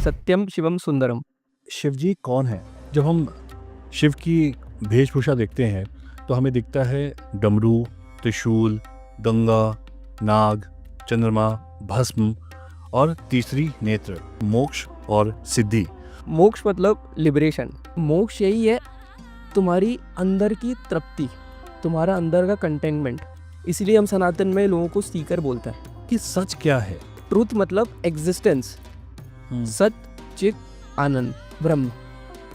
सत्यम शिवम सुंदरम। शिव जी कौन है? जब हम शिव की वेशभूषा देखते हैं तो हमें दिखता है डमरू, त्रिशूल, गंगा, नाग, चंद्रमा, भस्म और तीसरी नेत्र, मोक्ष और सिद्धि। मोक्ष मतलब लिबरेशन। मोक्ष यही है तुम्हारी अंदर की तृप्ति, तुम्हारा अंदर का कंटेनमेंट। इसलिए हम सनातन में लोगों को सीकर बोलते हैं। कि सच क्या है? ट्रूथ मतलब एग्जिस्टेंस, सत, चित, आनंद, ब्रह्म।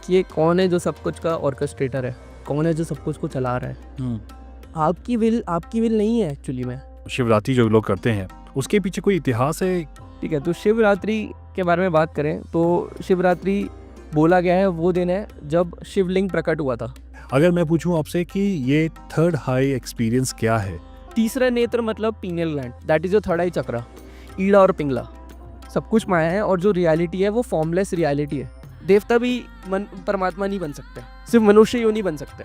कि ये कौन है जो सब कुछ का ऑर्केस्ट्रेटर है, कौन है जो सब कुछ को चला रहा है। आपकी विल नहीं है एक्चुअली में। शिवरात्रि जो लोग करते हैं उसके पीछे कोई इतिहास है? ठीक है, तो शिवरात्रि के बारे में बात करें तो शिवरात्रि बोला गया है वो दिन है जब शिवलिंग प्रकट हुआ था। अगर मैं पूछूं आपसे कि ये थर्ड हाई एक्सपीरियंस क्या है? तीसरा नेत्र मतलब pineal gland, that is your third eye chakra. Ida और पिंगला सब कुछ माया है, और जो रियलिटी है वो फॉर्मलेस रियलिटी है। देवता भी परमात्मा नहीं बन सकते, सिर्फ मनुष्य यूं नहीं बन सकते।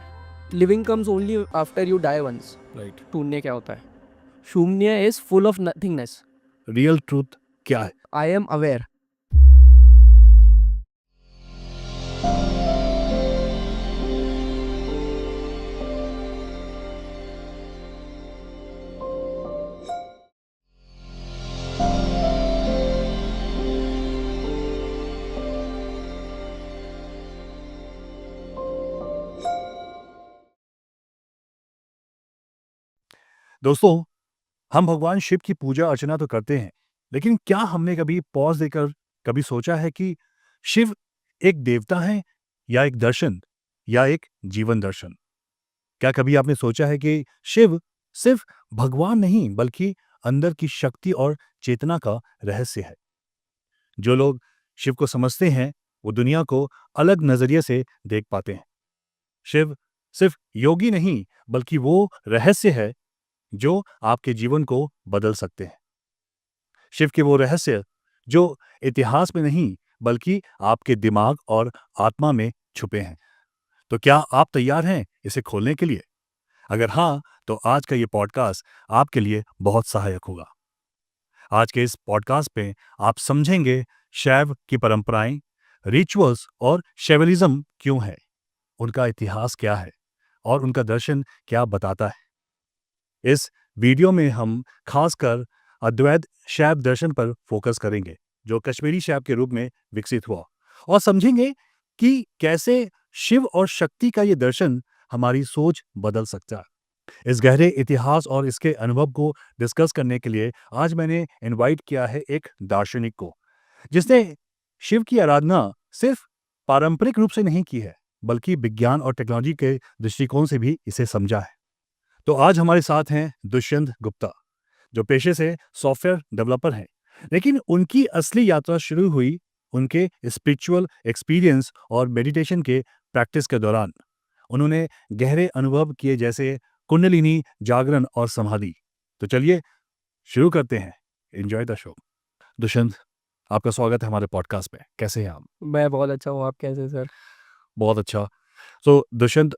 Living comes only after you die once. Right. शून्य क्या होता है? शून्य is full of nothingness. Real truth क्या है? I am aware. दोस्तों, हम भगवान शिव की पूजा अर्चना तो करते हैं, लेकिन क्या हमने कभी पॉज देकर कभी सोचा है कि शिव एक देवता है या एक दर्शन या एक जीवन दर्शन? क्या कभी आपने सोचा है कि शिव सिर्फ भगवान नहीं बल्कि अंदर की शक्ति और चेतना का रहस्य है? जो लोग शिव को समझते हैं वो दुनिया को अलग नजरिए से देख पाते हैं। शिव सिर्फ योगी नहीं बल्कि वो रहस्य है जो आपके जीवन को बदल सकते हैं। शिव के वो रहस्य जो इतिहास में नहीं बल्कि आपके दिमाग और आत्मा में छुपे हैं। तो क्या आप तैयार हैं इसे खोलने के लिए? अगर हाँ, तो आज का ये पॉडकास्ट आपके लिए बहुत सहायक होगा। आज के इस पॉडकास्ट पे आप समझेंगे शैव की परंपराएं, रिचुअल्स और शैवलिज्म क्यों है, उनका इतिहास क्या है और उनका दर्शन क्या बताता है। इस वीडियो में हम खासकर अद्वैत शैव दर्शन पर फोकस करेंगे जो कश्मीरी शैव के रूप में विकसित हुआ, और समझेंगे कि कैसे शिव और शक्ति का ये दर्शन हमारी सोच बदल सकता है। इस गहरे इतिहास और इसके अनुभव को डिस्कस करने के लिए आज मैंने इनवाइट किया है एक दार्शनिक को, जिसने शिव की आराधना सिर्फ पारंपरिक रूप से नहीं की है बल्कि विज्ञान और टेक्नोलॉजी के दृष्टिकोण से भी इसे समझा है। तो आज हमारे साथ हैं दुष्यंत गुप्ता, जो पेशे से सॉफ्टवेयर डेवलपर हैं, लेकिन उनकी असली यात्रा शुरू हुई उनके स्पिरिचुअल एक्सपीरियंस और मेडिटेशन के प्रैक्टिस के दौरान। उन्होंने गहरे अनुभव किए जैसे कुंडलिनी, जागरण और समाधि। तो चलिए शुरू करते हैं। Enjoy the show. दुष्यंत, आपका स्वागत है हमारे पॉडकास्ट पे। कैसे हैं आप? मैं बहुत अच्छा हूँ, आप कैसे सर? बहुत अच्छा। तो दुष्यंत,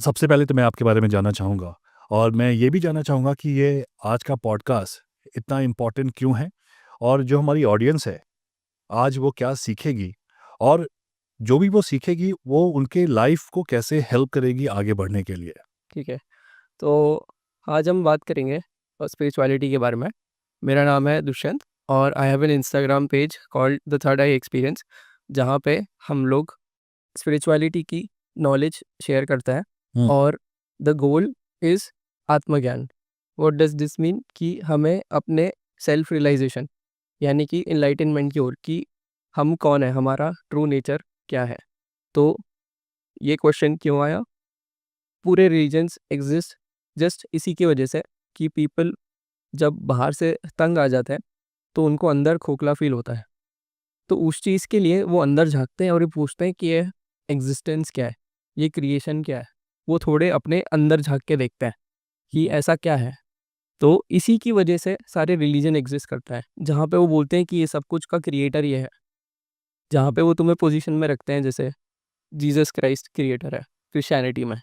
सबसे पहले तो मैं आपके बारे में जानना चाहूँगा, और मैं ये भी जानना चाहूँगा कि ये आज का पॉडकास्ट इतना इम्पोर्टेंट क्यों है, और जो हमारी ऑडियंस है आज वो क्या सीखेगी, और जो भी वो सीखेगी वो उनके लाइफ को कैसे हेल्प करेगी आगे बढ़ने के लिए। ठीक है, तो आज हम बात करेंगे स्पिरिचुअलिटी के बारे में। मेरा नाम है दुष्यंत और I have an Instagram page called the third I experience, जहाँ पे हम लोग स्पिरिचुअलिटी की नॉलेज शेयर करता है। और द गोल इज़ आत्मज्ञान। What does this mean? कि हमें अपने सेल्फ रियलाइजेशन यानी कि इनलाइटनमेंट की ओर, कि हम कौन है, हमारा ट्रू नेचर क्या है। तो ये क्वेश्चन क्यों आया? पूरे रीजन्स एग्जिस्ट जस्ट इसी की वजह से कि पीपल जब बाहर से तंग आ जाते हैं तो उनको अंदर खोखला फील होता है। तो उस चीज़ के लिए वो अंदर झांकते हैं और ये पूछते हैं कि ये एग्जिस्टेंस क्या है, ये क्रिएशन क्या है। वो थोड़े अपने अंदर झांक के देखते हैं कि ऐसा क्या है। तो इसी की वजह से सारे रिलीजन एग्जिस्ट करता है, जहाँ पे वो बोलते हैं कि ये सब कुछ का क्रिएटर ये है। जहाँ पे वो तुम्हें पोजीशन में रखते हैं, जैसे जीसस क्राइस्ट क्रिएटर है क्रिश्चियनिटी में,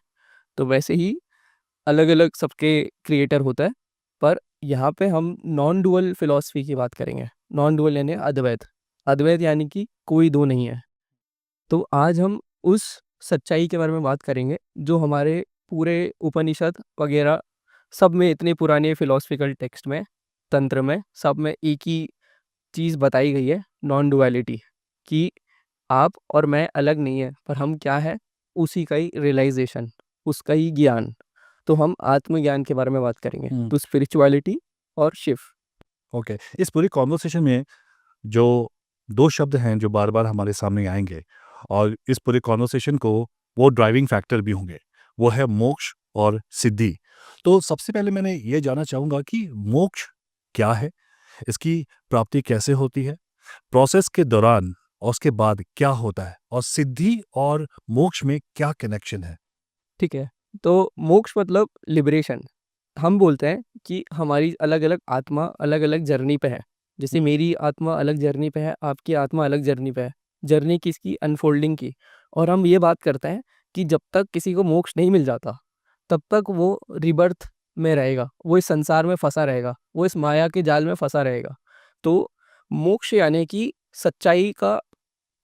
तो वैसे ही अलग अलग सबके क्रिएटर होता है। पर यहाँ पे हम नॉन डुअल फिलॉसफी की बात करेंगे। नॉन डुअल यानी अद्वैत। अद्वैत यानी कि कोई दो नहीं है। तो आज हम उस सच्चाई के बारे में बात करेंगे जो हमारे पूरे उपनिषद वगैरह सब में, इतने पुराने फिलोसफिकल टेक्स्ट में, तंत्र में, सब में एक ही चीज़ बताई गई है, नॉन डुअलिटी, कि आप और मैं अलग नहीं है, पर हम क्या है, उसी का ही रियलाइजेशन, उसका ही ज्ञान। तो हम आत्मज्ञान के बारे में बात करेंगे, तो स्पिरिचुअलिटी और शिव। ओके, इस पूरी कॉन्वर्सेशन में जो 2 शब्द हैं जो बार-बार हमारे सामने आएँगे और इस पूरे कॉन्वर्सेशन को वो ड्राइविंग फैक्टर भी होंगे, वो है मोक्ष और सिद्धि। तो सबसे पहले मैंने ये जानना चाहूँगा कि मोक्ष क्या है? इसकी प्राप्ति कैसे होती है? प्रोसेस के दौरान और उसके बाद क्या होता है? और सिद्धि और मोक्ष में क्या कनेक्शन है? ठीक है, तो मोक्ष मतलब लिबरेशन। हम बोलते हैं कि हमारी अलग-अलग आत्मा अलग-अलग जर्नी पे है। जैसे मेरी आत्मा अलग जर्नी पे है, आपकी आत्मा अलग जर्नी पे है। जर्नी किसकी? अनफोल्डिंग की। और हम ये बात करते हैं कि जब तक किसी को मोक्ष नहीं मिल जाता, तब तक वो रीबर्थ में रहेगा, वो इस संसार में फँसा रहेगा, वो इस माया के जाल में फँसा रहेगा। तो मोक्ष यानी कि सच्चाई का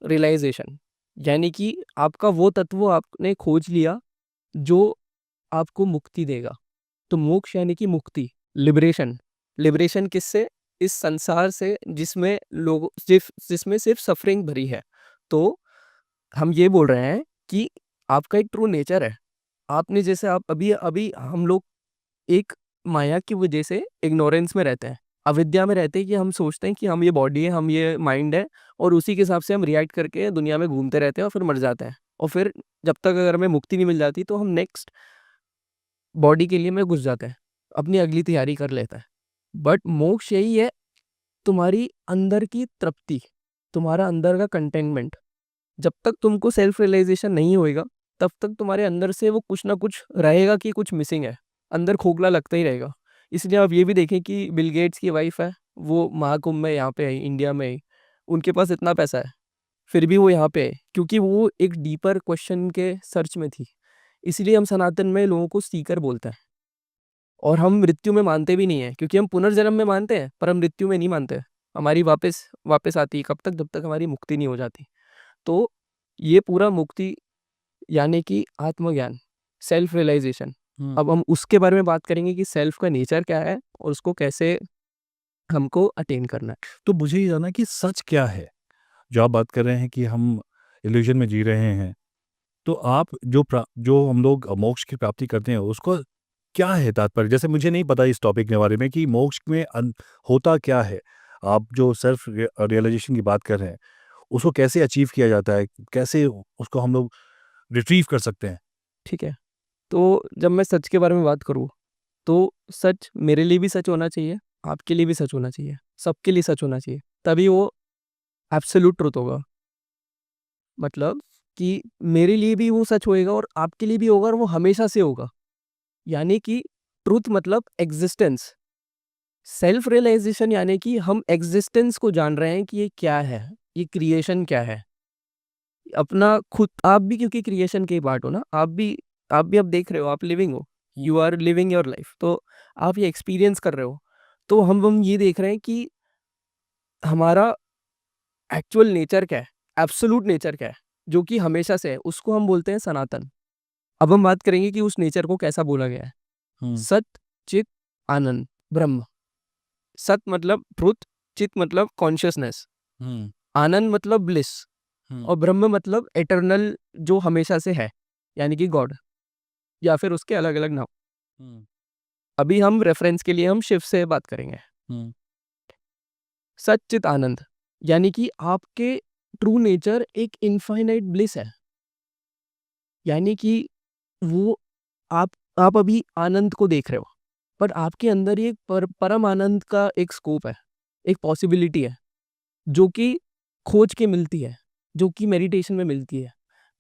रियलाइज़ेशन, यानी कि आपका वो तत्व आपने खोज लिया जो आपको मुक्ति देगा। तो मोक्ष यानी कि मुक्ति, लिबरेशन। लिबरेशन किससे? इस संसार से जिसमें लोग जिसमें सिर्फ सफरिंग भरी है। तो हम ये बोल रहे हैं कि आपका एक ट्रू नेचर है। आपने जैसे आप अभी अभी हम लोग एक माया की वजह से इग्नोरेंस में रहते हैं। अविद्या में रहते हैं कि हम सोचते हैं कि हम ये बॉडी है, हम ये माइंड है, और उसी के हिसाब से हम रिएक्ट करके दुनिया में घूमते रहते हैं और फिर मर जाते हैं। और फिर जब तक अगर हमें मुक्ति नहीं मिल जाती तो हम नेक्स्ट बॉडी के लिए में घुस जाते हैं, अपनी अगली तैयारी कर लेते हैं। बट मोक्ष यही है, तुम्हारी अंदर की तृप्ति, तुम्हारा अंदर का कंटेनमेंट। जब तक तुमको सेल्फ रियलाइजेशन नहीं होएगा, तब तक तुम्हारे अंदर से वो कुछ ना कुछ रहेगा कि कुछ मिसिंग है, अंदर खोखला लगता ही रहेगा। इसलिए आप ये भी देखें कि बिल गेट्स की वाइफ है, वो महाकुंभ में यहाँ पे आई, इंडिया में आई, उनके पास इतना पैसा है, फिर भी वो यहाँ पे है, क्योंकि वो एक डीपर क्वेश्चन के सर्च में थी। इसलिए हम सनातन में लोगों को सीकर बोलते हैं। और हम मृत्यु में मानते भी नहीं है, क्योंकि हम पुनर्जन्म में मानते हैं, पर हम मृत्यु में नहीं मानते। हमारी वापस वापस आती है, कब तक? जब तक हमारी मुक्ति नहीं हो जाती। तो ये पूरा मुक्ति यानी कि आत्मज्ञान, सेल्फ रियलाइजेशन। अब हम उसके बारे में बात करेंगे कि सेल्फ का नेचर क्या है और उसको कैसे हमको अटेन करना है। तो मुझे ये जानना है कि सच क्या है? जो आप बात कर रहे हैं कि हम इल्यूज़न में जी रहे हैं, तो आप जो हम लोग मोक्ष की प्राप्ति करते हैं, उसको क्या है तात्पर्य? जैसे मुझे नहीं पता इस टॉपिक के बारे में कि मोक्ष में होता क्या है? आप जो सेल्फ रियलाइज़ेशन की बात कर रहे हैं, उसको कैसे अचीव किया जाता है? कैसे उसको हम लोग रिट्रीव कर सकते हैं? ठीक है, तो जब मैं सच के बारे में बात करूँ, तो सच मेरे लिए भी सच होना चाहिए, आपके लिए भी सच होना चाहिए, सबके लिए सच होना चाहिए, तभी वो एब्सोल्यूट ट्रुथ होगा। मतलब कि मेरे लिए भी वो सच होएगा और आपके लिए भी होगा, और वो हमेशा से होगा। यानी कि ट्रुथ मतलब एग्जिस्टेंस। सेल्फ रियलाइजेशन यानी कि हम एग्जिस्टेंस को जान रहे हैं कि ये क्या है, ये क्रिएशन क्या है। अपना खुद आप भी, क्योंकि क्रिएशन के पार्ट हो ना, आप भी अब देख रहे हो, आप लिविंग हो, you are living your life, तो आप ये एक्सपीरियंस कर रहे हो। तो हम ये देख रहे हैं कि हमारा एक्चुअल नेचर क्या है, एब्सोल्यूट नेचर क्या है, जो कि हमेशा से है, उसको हम बोलते हैं सनातन। अब हम बात करेंगे कि उस नेचर को कैसा बोला गया है। हुँ, सत, चित, आनंद, ब्रह्म। सत मतलब ट्रुथ, चित मतलब कॉन्शियसनेस, हुँ, आनंद मतलब ब्लिस, हुँ, और ब्रह्म मतलब इटर्नल, जो हमेशा से है, यानी कि गॉड, या फिर उसके अलग अलग नाम। हुँ, अभी हम रेफरेंस के लिए हम शिव से बात करेंगे। हुँ, सत चित आनंद यानी कि आपके ट्रू नेचर एक इनफाइनाइट ब्लिस है। यानी कि वो आप आप अभी आनंद को देख रहे हो, पर आपके अंदर ही एक परम आनंद का एक स्कोप है, एक पॉसिबिलिटी है, जो कि खोज के मिलती है, जो कि मेडिटेशन में मिलती है।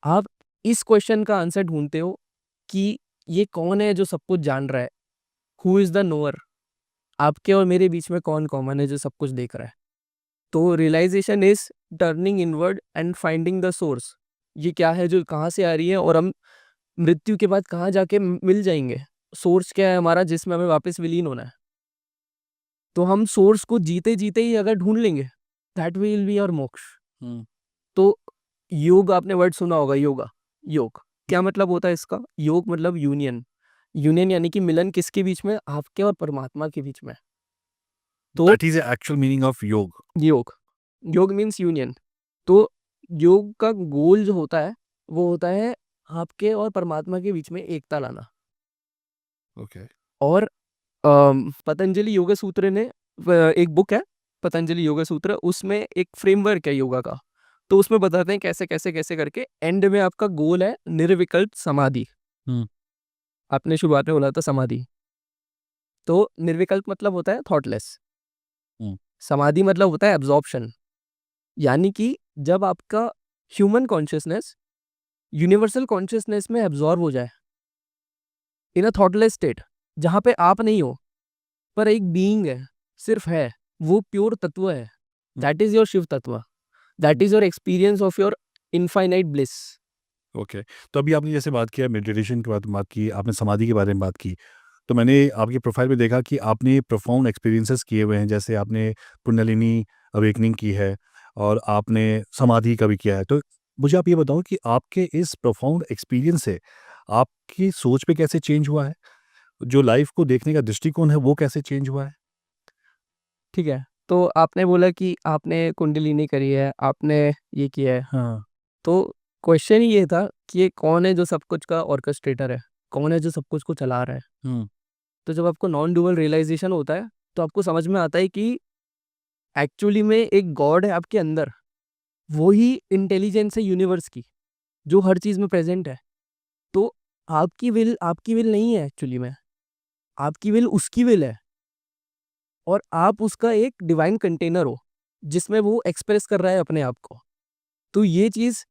आप इस क्वेश्चन का आंसर ढूँढते हो कि ये कौन है जो सब कुछ जान रहा है? Who is the knower? आपके और मेरे बीच में कौन कॉमन है जो सब कुछ देख रहा है? तो realization is turning inward and finding the source. ये क्या है जो कहाँ से आ रही है, और हम मृत्यु के बाद कहाँ जाके मिल जाएँगे? सोर्स क्या है हमारा जिसमें हमें वापस विलीन होना है? तो हम सोर्स को जीते-जीते ही अगर ढूँढ लेंगे, दैट विल बी योर मोक्ष। तो योग, आपने वर्ड सुना होगा, योगा, योग क्या मतलब होता है इसका? योग मतलब यूनियन। यूनियन यानी कि मिलन, किसके बीच में? आपके और परमात्मा के बीच में। तो that is actual meaning of योग। योग, योग मीन्स यूनियन। तो योग का गोल जो होता है वो होता है आपके और परमात्मा के बीच में एकता लाना। ओके। और पतंजलि योगा सूत्र ने एक बुक है पतंजलि योगा सूत्र, उसमें एक फ्रेमवर्क है योगा का। तो उसमें बताते हैं कैसे कैसे कैसे करके एंड में आपका गोल है निर्विकल्प समाधि। आपने शुरुआत में बोला था समाधि, तो निर्विकल्प मतलब होता है थॉटलेस, समाधि मतलब होता है एब्जॉर्प्शन। यानी कि जब आपका ह्यूमन कॉन्शियसनेस यूनिवर्सल कॉन्शियसनेस में एब्जॉर्ब हो जाए इन अ थॉटलेस स्टेट, जहां पे आप नहीं हो पर एक बीइंग है, सिर्फ है, वो प्योर तत्व है, दैट इज योर शिव तत्व, that is your experience of your infinite bliss. Okay. तो अभी आपने जैसे बात किया मेडिटेशन के बारे में, बात की आपने, समाधि के बारे में बात की, तो मैंने आपकी प्रोफाइल पे देखा कि आपने प्रोफाउंड एक्सपीरियंसेस किए हुए हैं, जैसे आपने कुंडलिनी अवेकनिंग की है और आपने समाधि का भी किया है। तो मुझे आप ये बताओ कि आपके इस प्रोफाउंड एक्सपीरियंस से आपकी सोच पे कैसे चेंज हुआ है? जो लाइफ को देखने का दृष्टिकोण है वो कैसे चेंज हुआ है? ठीक है, तो आपने बोला कि आपने कुंडलिनी करी है, आपने ये किया है, हाँ। तो क्वेश्चन ही ये था कि ये कौन है जो सब कुछ का ऑर्केस्ट्रेटर है, कौन है जो सब कुछ को चला रहा है। हुँ। तो जब आपको नॉन डुअल रियलाइजेशन होता है तो आपको समझ में आता है कि एक्चुअली में एक गॉड है आपके अंदर, वो ही इंटेलिजेंस है यूनिवर्स की, जो हर चीज में प्रेजेंट है। तो आपकी विल नहीं है एक्चुअली में, आपकी विल उसकी विल है, और आप उसका एक डिवाइन कंटेनर हो जिसमें वो एक्सप्रेस कर रहा है अपने आप को। तो ये चीज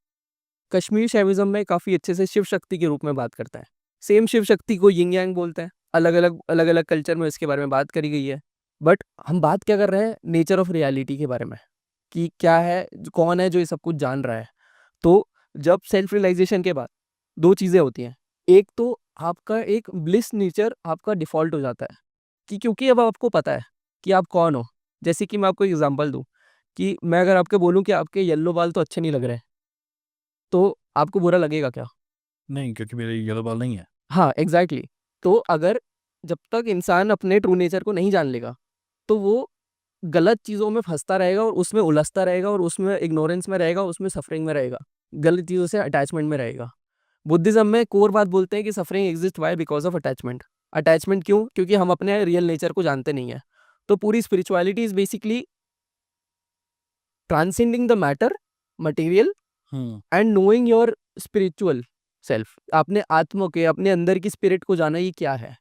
कश्मीर शैविज्म में काफी अच्छे से शिव शक्ति के रूप में बात करता है। सेम शिव शक्ति को यिंग यांग बोलते हैं, अलग अलग कल्चर में इसके बारे में बात करी गई है। बट हम बात क्या कर रहे हैं? नेचर ऑफ रियलिटी के बारे में, कि क्या है, कौन है जो ये सब कुछ जान रहा है। तो जब सेल्फ रियलाइजेशन के बाद दो चीजें होती हैं। एक तो आपका एक ब्लिस नेचर आपका डिफॉल्ट हो जाता है, कि क्योंकि अब आपको पता है कि आप कौन हो। जैसे कि मैं आपको एग्जांपल दूं, कि मैं अगर आपके बोलूं कि आपके येलो बाल तो अच्छे नहीं लग रहे, तो आपको बुरा लगेगा क्या? नहीं, क्योंकि मेरे येलो बाल नहीं है। हाँ, एग्जैक्टली। तो अगर जब तक इंसान अपने ट्रू नेचर को नहीं जान लेगा तो वो गलत चीज़ों में फंसता रहेगा और उसमें उलझता रहेगा और उसमें इग्नोरेंस में रहेगा, उसमें सफरिंग में रहेगा, गलत चीज़ों से अटैचमेंट में रहेगा। बुद्धिज्म में कोर बात बोलते हैं कि suffering exist why because of attachment. Attachment क्यों? क्योंकि हम अपने रियल नेचर को जानते नहीं है। तो पूरी spirituality is basically transcending the matter, material, hmm. And knowing your spiritual self. अपने आत्मा के, अपने अंदर की स्पिरिट को जाना, ये क्या है।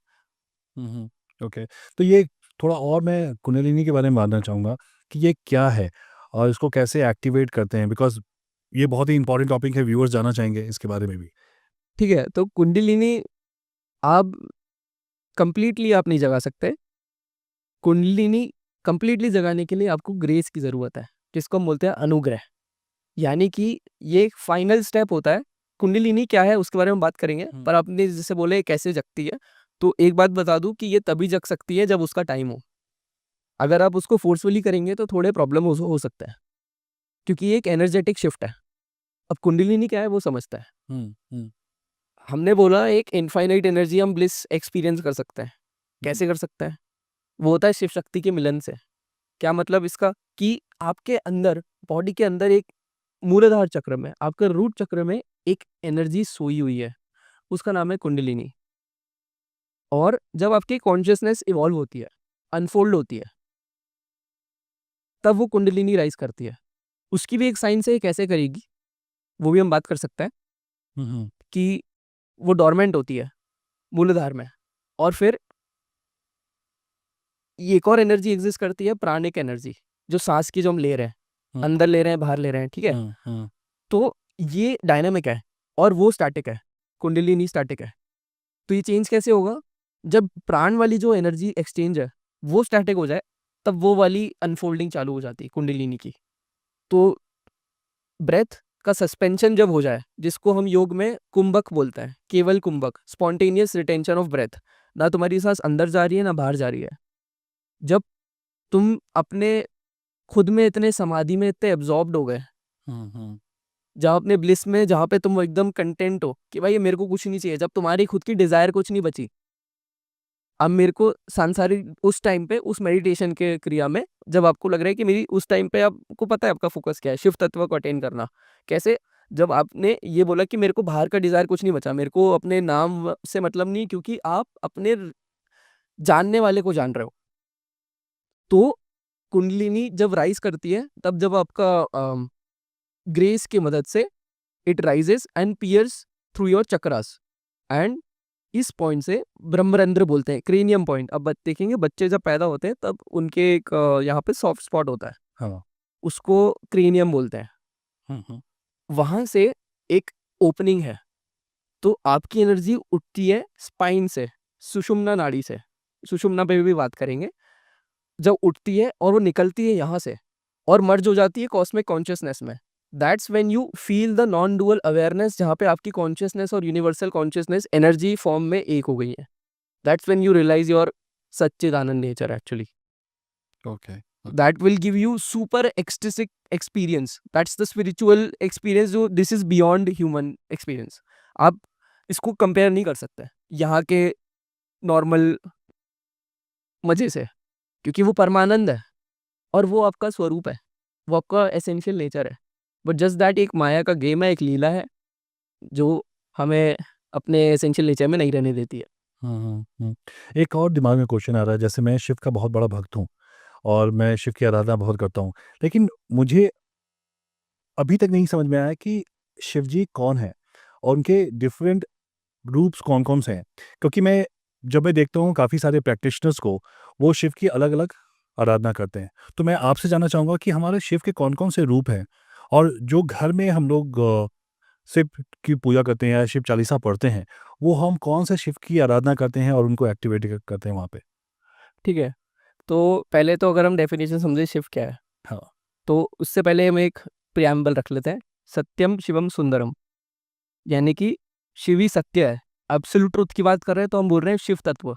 हुँ, हुँ। ओके। तो ये थोड़ा और मैं कुंडलिनी के बारे में जानना चाहूँगा कि ये क्या है और इसको कैसे एक्टिवेट करते हैं? बिकॉज़ ये बहुत ही इम्पोर्टेंट टॉपिक है, व्यूअर्स जानना चाहेंगे इसके बारे में भी। ठीक है, तो कुंडलिनी आप कंप्लीटली आप नहीं जगा सकते। कुंडलिनी कंप्लीटली जगाने के लिए आपको ग्रेस की ज़रूरत है, जिसको हम बोलते हैं अनुग्रह। यानी कि ये एक फाइनल स्टेप होता है। कुंडलिनी क्या है उसके बारे में बात करेंगे, हुँ। पर आपने जैसे बोले कैसे जगती है, तो एक बात बता दूं कि ये तभी जग सकती है जब उसका टाइम हो। अगर आप उसको फोर्सफुली करेंगे तो थोड़े प्रॉब्लम हो सकता है, क्योंकि ये एक एनर्जेटिक शिफ्ट है। अब कुंडलिनी क्या है वो समझता है। हुँ, हुँ, हमने बोला एक इनफाइनाइट एनर्जी हम ब्लिस एक्सपीरियंस कर सकते हैं। हुँ, कैसे कर सकते हैं? वो होता है शिव शक्ति के मिलन से। क्या मतलब इसका? कि आपके अंदर, बॉडी के अंदर एक मूलाधार चक्र में, आपके रूट चक्र में एक एनर्जी सोई हुई है, उसका नाम है कुंडलिनी। और जब आपकी कॉन्शियसनेस इवॉल्व होती है, अनफोल्ड होती है, तब वो कुंडलिनी राइज करती है। उसकी भी एक साइंस है, ये कैसे करेगी वो भी हम बात कर सकते हैं। हुँ, हुँ, कि वो डोरमेंट होती है मूलाधार में, और फिर ये एक और एनर्जी एग्जिस्ट करती है, प्राणिक एनर्जी, जो सांस की जो हम ले रहे हैं, हुँ, अंदर ले रहे हैं, बाहर ले रहे हैं, ठीक है। हुँ, हुँ, तो ये डायनामिक है और वो स्टैटिक है, कुंडलिनी स्टैटिक है। तो ये चेंज कैसे होगा? जब प्राण वाली जो एनर्जी एक्सचेंज है वो स्टैटिक हो जाए, तब वो वाली अनफोल्डिंग चालू हो जाती है कुंडलिनी की। तो ब्रेथ का सस्पेंशन जब हो जाए, जिसको हम योग में कुंभक बोलते हैं, केवल कुंभक, स्पॉन्टेनियस रिटेंशन ऑफ ब्रेथ, ना तुम्हारी सांस अंदर जा रही है ना बाहर जा रही है। जब तुम अपने खुद में इतने समाधि में इतने एब्जॉर्ब्ड हो गए, जहाँ अपने ब्लिस में, जहाँ पे तुम एकदम कंटेंट हो कि भाई ये मेरे को कुछ नहीं चाहिए, जब तुम्हारी खुद की डिजायर कुछ नहीं बची। अब मेरे को सांसारिक उस टाइम पे, उस मेडिटेशन के क्रिया में, जब आपको लग रहा है कि मेरी उस टाइम पे, आपको पता है आपका फोकस क्या है, शिव तत्व को अटेन करना कैसे, जब आपने ये बोला कि मेरे को बाहर का डिजायर कुछ नहीं बचा, मेरे को अपने नाम से मतलब नहीं, क्योंकि आप अपने जानने वाले को जान रहे हो। तो कुंडलिनी जब राइज करती है, तब जब आपका ग्रेस की मदद से it rises and piers through your chakras, and इस पॉइंट से ब्रह्मरंध्र बोलते हैं, क्रेनियम पॉइंट। अब देखेंगे बच्चे जब पैदा होते हैं तब उनके एक यहाँ पे सॉफ्ट स्पॉट होता है, हाँ। उसको क्रेनियम बोलते हैं। वहां से एक ओपनिंग है, तो आपकी एनर्जी उठती है स्पाइन से, सुषुम्ना नाड़ी से, सुषुम्ना पे भी बात करेंगे। जब उठती है और वो निकलती है यहाँ से और मर्ज हो जाती है कॉस्मिक कॉन्शियसनेस में, that's when you feel the non dual awareness, जहाँ पे आपकी कॉन्शियसनेस और यूनिवर्सल कॉन्शियसनेस एनर्जी फॉर्म में एक हो गई है। That's when you realise your सच्चिदानंद nature actually. Okay. That will give you super ecstatic experience. That's the spiritual experience, जो this is beyond human experience. आप इसको कंपेयर नहीं कर सकते यहाँ के नॉर्मल मजे से, क्योंकि वो परमानंद है और वो आपका स्वरूप है, वो आपका एसेंशियल नेचर है। बट जस्ट दैट एक माया का गेम है, एक लीला है जो हमें अपने एसेंशियल नेचर में नहीं रहने देती है। एक और दिमाग में क्वेश्चन आ रहा है, जैसे मैं शिव का बहुत बड़ा भक्त हूँ और मैं शिव की आराधना बहुत करता हूँ, लेकिन मुझे अभी तक नहीं समझ में आया कि शिव जी कौन है और उनके डिफरेंट रूप्स कौन-कौन से हैं? क्योंकि जब मैं देखता हूँ काफ़ी सारे प्रैक्टिशनर्स को, वो शिव की अलग-अलग आराधना करते हैं। तो मैं आपसे जानना चाहूँगा कि हमारे शिव के कौन-कौन से रूप हैं? और जो घर में हम लोग शिव की पूजा करते हैं या शिव चालीसा पढ़ते हैं, वो हम कौन से शिव की आराधना करते हैं और उनको एक्टिवेट करते हैं वहाँ पे? ठीक है, तो पहले तो अगर हम डेफिनेशन समझे शिव क्या है, हाँ। तो उससे पहले हम एक प्रियम्बल रख लेते हैं। सत्यम शिवम सुंदरम, यानी कि शिव ही सत्य है। एब्सोल्यूट ट्रुथ की बात कर रहे हैं तो हम बोल रहे हैं शिव तत्व,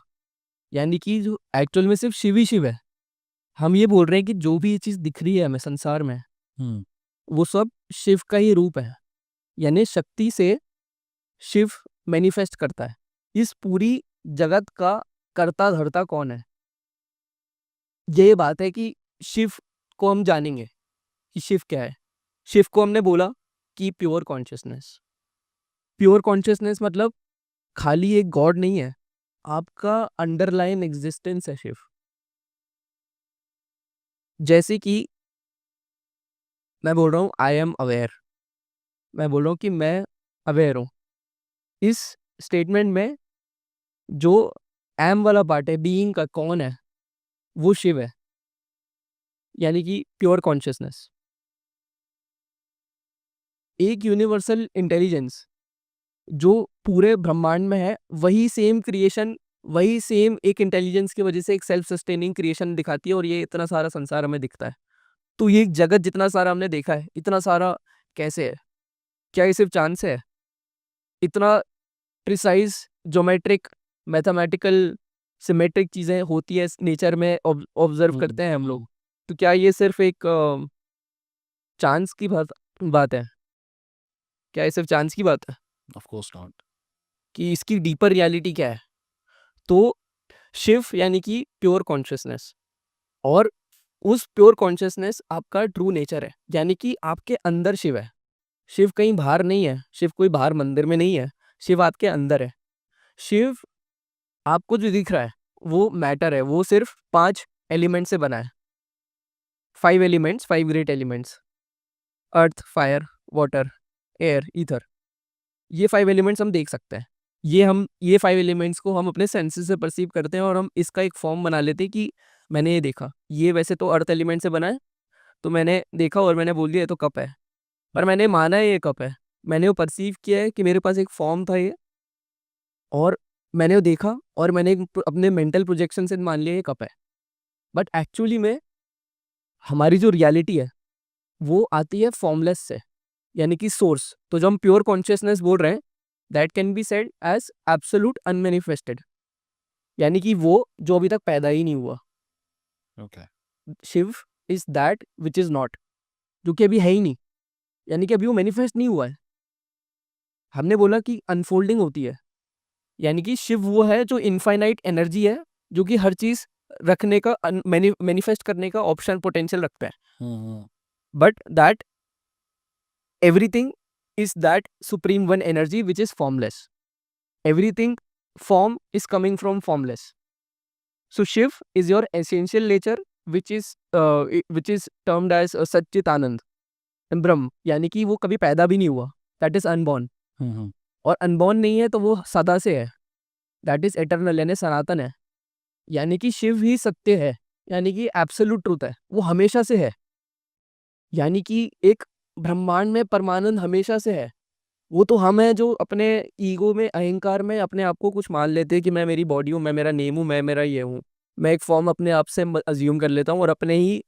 यानी कि जो एक्चुअल में सिर्फ शिव ही शिव है। हम ये बोल रहे हैं कि जो भी ये चीज़ दिख रही है हमें संसार में, हुँ। वो सब शिव का ही रूप है। यानी शक्ति से शिव मैनिफेस्ट करता है। इस पूरी जगत का कर्ता धर्ता कौन है? ये बात है कि शिव को हम जानेंगे कि शिव क्या है। शिव को हमने बोला कि प्योर कॉन्शियसनेस। प्योर कॉन्शियसनेस मतलब खाली एक गॉड नहीं है, आपका अंडरलाइन एग्जिस्टेंस है शिव। जैसे कि मैं बोल रहा हूँ आई एम अवेयर, मैं बोल रहा हूँ कि मैं अवेयर हूँ। इस स्टेटमेंट में जो एम वाला पार्ट है, बीइंग का कौन है, वो शिव है, यानी कि प्योर कॉन्शियसनेस। एक यूनिवर्सल इंटेलिजेंस जो पूरे ब्रह्मांड में है, वही सेम क्रिएशन, वही सेम एक इंटेलिजेंस की वजह से एक सेल्फ सस्टेनिंग क्रिएशन दिखाती है, और ये इतना सारा संसार हमें दिखता है। तो ये जगत जितना सारा हमने देखा है, इतना सारा कैसे है? क्या ये सिर्फ चांद से है? इतना प्रिसाइज ज्योमेट्रिक, मैथमेटिकल, सिमेट्रिक चीजें होती है नेचर में, ऑब्जर्व करते हैं हम लोग। तो क्या ये सिर्फ एक चांस की बात है? क्या ये सिर्फ चांस की बात है ऑफ कोर्स नॉट। कि इसकी डीपर रियलिटी क्या है? तो शिव यानी कि प्योर कॉन्शियसनेस, और उस प्योर कॉन्शियसनेस आपका ट्रू नेचर है, यानी कि आपके अंदर शिव है। शिव कहीं बाहर नहीं है, शिव कोई बाहर मंदिर में नहीं है, शिव आपके अंदर है। शिव आपको जो दिख रहा है वो मैटर है, वो सिर्फ 5 एलिमेंट से बना है। 5 एलिमेंट्स, 5 ग्रेट एलिमेंट्स, अर्थ, फायर, वाटर, एयर, ईथर। ये 5 एलिमेंट्स हम देख सकते हैं। ये 5 एलिमेंट्स को हम अपने सेंसेस से परसीव करते हैं, और हम इसका एक फॉर्म बना लेते हैं कि मैंने ये देखा। ये वैसे तो अर्थ एलिमेंट से बना है, तो मैंने देखा और मैंने बोल दिया ये तो कप है, पर मैंने माना है ये कप है। मैंने वो परसीव किया है कि मेरे पास एक फॉर्म था ये, और मैंने वो देखा और मैंने अपने मेंटल प्रोजेक्शन से मान लिया ये कप है। बट एक्चुअली में हमारी जो रियलिटी है वो आती है फॉर्मलेस से, यानी कि सोर्स। तो जब हम प्योर कॉन्शियसनेस बोल रहे हैं, that can be said as absolute unmanifested, यानी कि वो जो अभी तक पैदा ही नहीं हुआ। Okay. Shiva is that which is not, जो कि अभी है ही नहीं, यानी कि अभी वो मैनिफेस्ट नहीं हुआ है। हमने बोला कि अनफोल्डिंग होती है, यानी कि शिव वो है जो इनफाइनाइट एनर्जी है, जो कि हर चीज रखने का मैनिफेस्ट करने का ऑप्शन पोटेंशियल रखता है। But that everything is that supreme one energy which is formless. Everything form is coming from formless. So Shiv is your essential nature which is termed as Satchitanand and Brahm, यानी कि वो कभी पैदा भी नहीं हुआ, that is unborn. और unborn नहीं है तो वो सदा से है, that is eternal यानी सनातन है। यानी कि शिव ही सत्य है, यानी कि एब्सोल्यूट ट्रूथ है, वो हमेशा से है। यानी कि एक ब्रह्मांड में परमानंद हमेशा से है। वो तो हम हैं जो अपने ईगो में, अहंकार में अपने आप को कुछ मान लेते हैं कि मैं मेरी बॉडी हूँ, मैं मेरा नेम हूँ, मैं मेरा ये हूँ। मैं एक फॉर्म अपने आप से अज्यूम कर लेता हूँ और अपने ही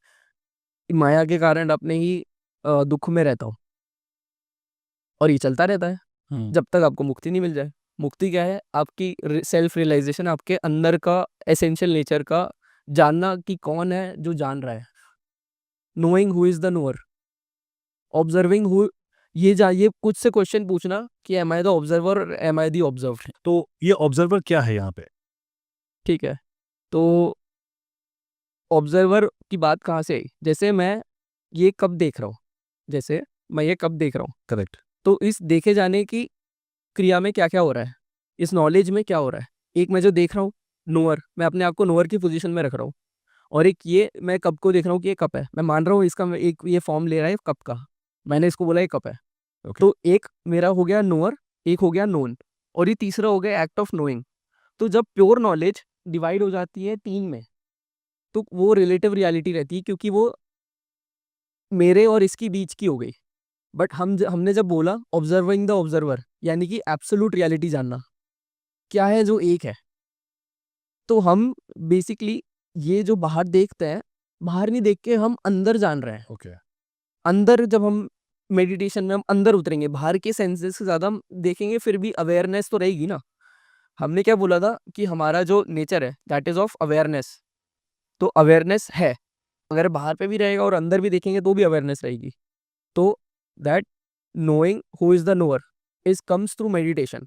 माया के कारण अपने ही दुख में रहता हूँ, और ये चलता रहता है जब तक आपको मुक्ति नहीं मिल जाए। मुक्ति क्या है? आपकी सेल्फ रियलाइजेशन, आपके अंदर का एसेंशियल नेचर का जानना कि कौन है जो जान रहा है। Knowing who is the knower, observing who, ये कुछ से क्वेश्चन पूछना कि am I the observer, am I the observed. तो ये ऑब्जर्वर क्या है यहाँ पे? ठीक है, तो ऑब्जर्वर की बात कहाँ से आई? जैसे मैं ये कब देख रहा हूँ, जैसे मैं ये कब देख रहा हूँ, करेक्ट। तो इस देखे जाने की क्रिया में क्या क्या हो रहा है, इस नॉलेज में क्या हो रहा है। एक मैं जो देख रहा हूँ नोअर, मैं अपने आप को नोअर की पोजीशन में रख रहा हूँ, और एक ये मैं कप को देख रहा हूँ कि ये कप है, मैं मान रहा हूँ इसका एक ये फॉर्म ले रहा है कप का, मैंने इसको बोला ये कप है। ओके। तो एक मेरा हो गया नोअर, एक हो गया नोन, और ये तीसरा हो गया एक्ट ऑफ नोइंग। तो जब प्योर नॉलेज डिवाइड हो जाती है तीन में, तो वो रिलेटिव रियलिटी रहती है, क्योंकि वो मेरे और इसकी बीच की हो गई। बट हमने जब बोला ऑब्जर्विंग द ऑब्जर्वर, यानी कि एब्सोल्यूट रियलिटी जानना क्या है जो एक है, तो हम बेसिकली ये जो बाहर देखते हैं, बाहर नहीं देख के हम अंदर जान रहे हैं। ओके। अंदर जब हम मेडिटेशन में हम अंदर उतरेंगे, बाहर के सेंसेस से ज़्यादा हम देखेंगे, फिर भी अवेयरनेस तो रहेगी ना। हमने क्या बोला था कि हमारा जो नेचर है दैट इज़ ऑफ अवेयरनेस, तो अवेयरनेस है, अगर बाहर पे भी रहेगा और अंदर भी देखेंगे तो भी अवेयरनेस रहेगी। तो that knowing who is the knower is comes through meditation.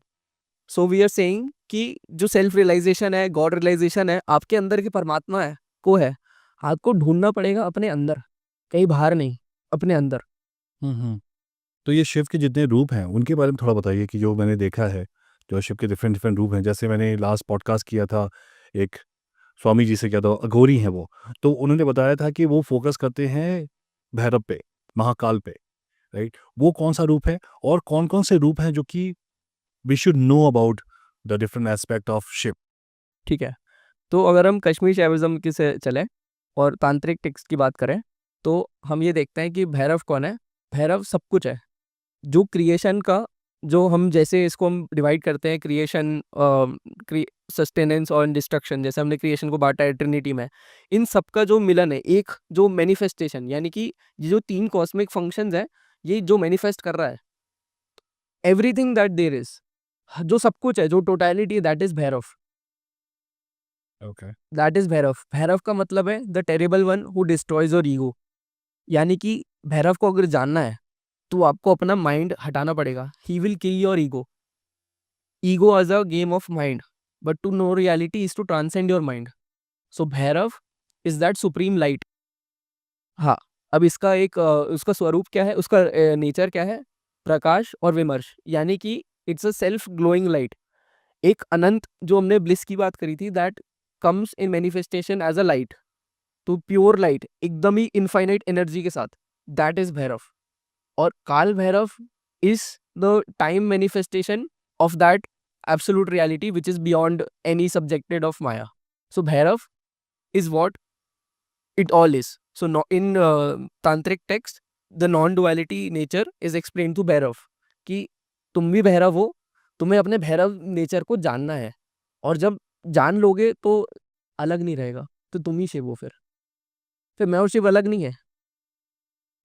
So we are saying कि जो सेल्फ रियलाइजेशन है, गॉड रियलाइजेशन है, आपके अंदर के परमात्मा है को है, आपको ढूंढना पड़ेगा अपने अंदर, कहीं बाहर नहीं, अपने अंदर। तो ये शिव के जितने रूप हैं उनके बारे में थोड़ा बताइए कि जो मैंने देखा है, जो शिव के डिफरेंट डिफरेंट रूप हैं। जैसे मैंने लास्ट पॉडकास्ट किया था, एक स्वामी जी से किया था, अघोरी हैं वो, तो उन्होंने बताया था कि वो फोकस करते हैं भैरव पे, महाकाल पे, राइट? वो कौन सा रूप है और कौन कौन से रूप हैं जो कि we should know about the different aspect of Shiva? ठीक है, तो अगर हम कश्मीर शैविज्म की से चलें और तांत्रिक टेक्स्ट की बात करें, तो हम ये देखते हैं कि भैरव कौन है। भैरव सब कुछ है, जो क्रिएशन का, जो हम जैसे इसको हम डिवाइड करते हैं, क्रिएशन, सस्टेनेंस और डिस्ट्रक्शन, जैसे हमने क्रिएशन को बांटा है ट्रिनिटी में, इन सब का जो मिलन है, एक जो मैनिफेस्टेशन, यानी कि ये जो तीन कॉस्मिक फंक्शंस हैं, ये जो मैनिफेस्ट कर रहा है एवरीथिंग दैट देयर इज, जो सब कुछ है, जो totality, that is Bhairav. Okay. That is Bhairav. Bhairav का मतलब है the terrible one who destroys your ego. यानी कि भैरव को अगर जानना है तो आपको अपना माइंड हटाना पड़ेगा। He will kill your ego. Ego as a game of mind, but to know reality is to transcend your mind. So Bhairav is that supreme light. हाँ, अब इसका एक उसका स्वरूप क्या है, उसका नेचर क्या है? प्रकाश और विमर्श, यानी कि it's a self glowing light. एक अनंत, जो हमने ब्लिस की बात करी थी, that comes in manifestation as a light, तो प्योर लाइट एकदम ही इनफाइनाइट एनर्जी के साथ, दैट इज भैरव। और काल Bhairav is the time manifestation of that absolute reality which is beyond any subjected of Maya. So Bhairav is what it all is. So no, in tantric text the non-duality nature is explained to Bhairav, कि तुम भी भैरव हो, तुम्हें अपने Bhairav nature को जानना है, और जब जान लोगे तो अलग नहीं रहेगा, तो तुम ही शिव हो। फिर मैं और शिव अलग नहीं है।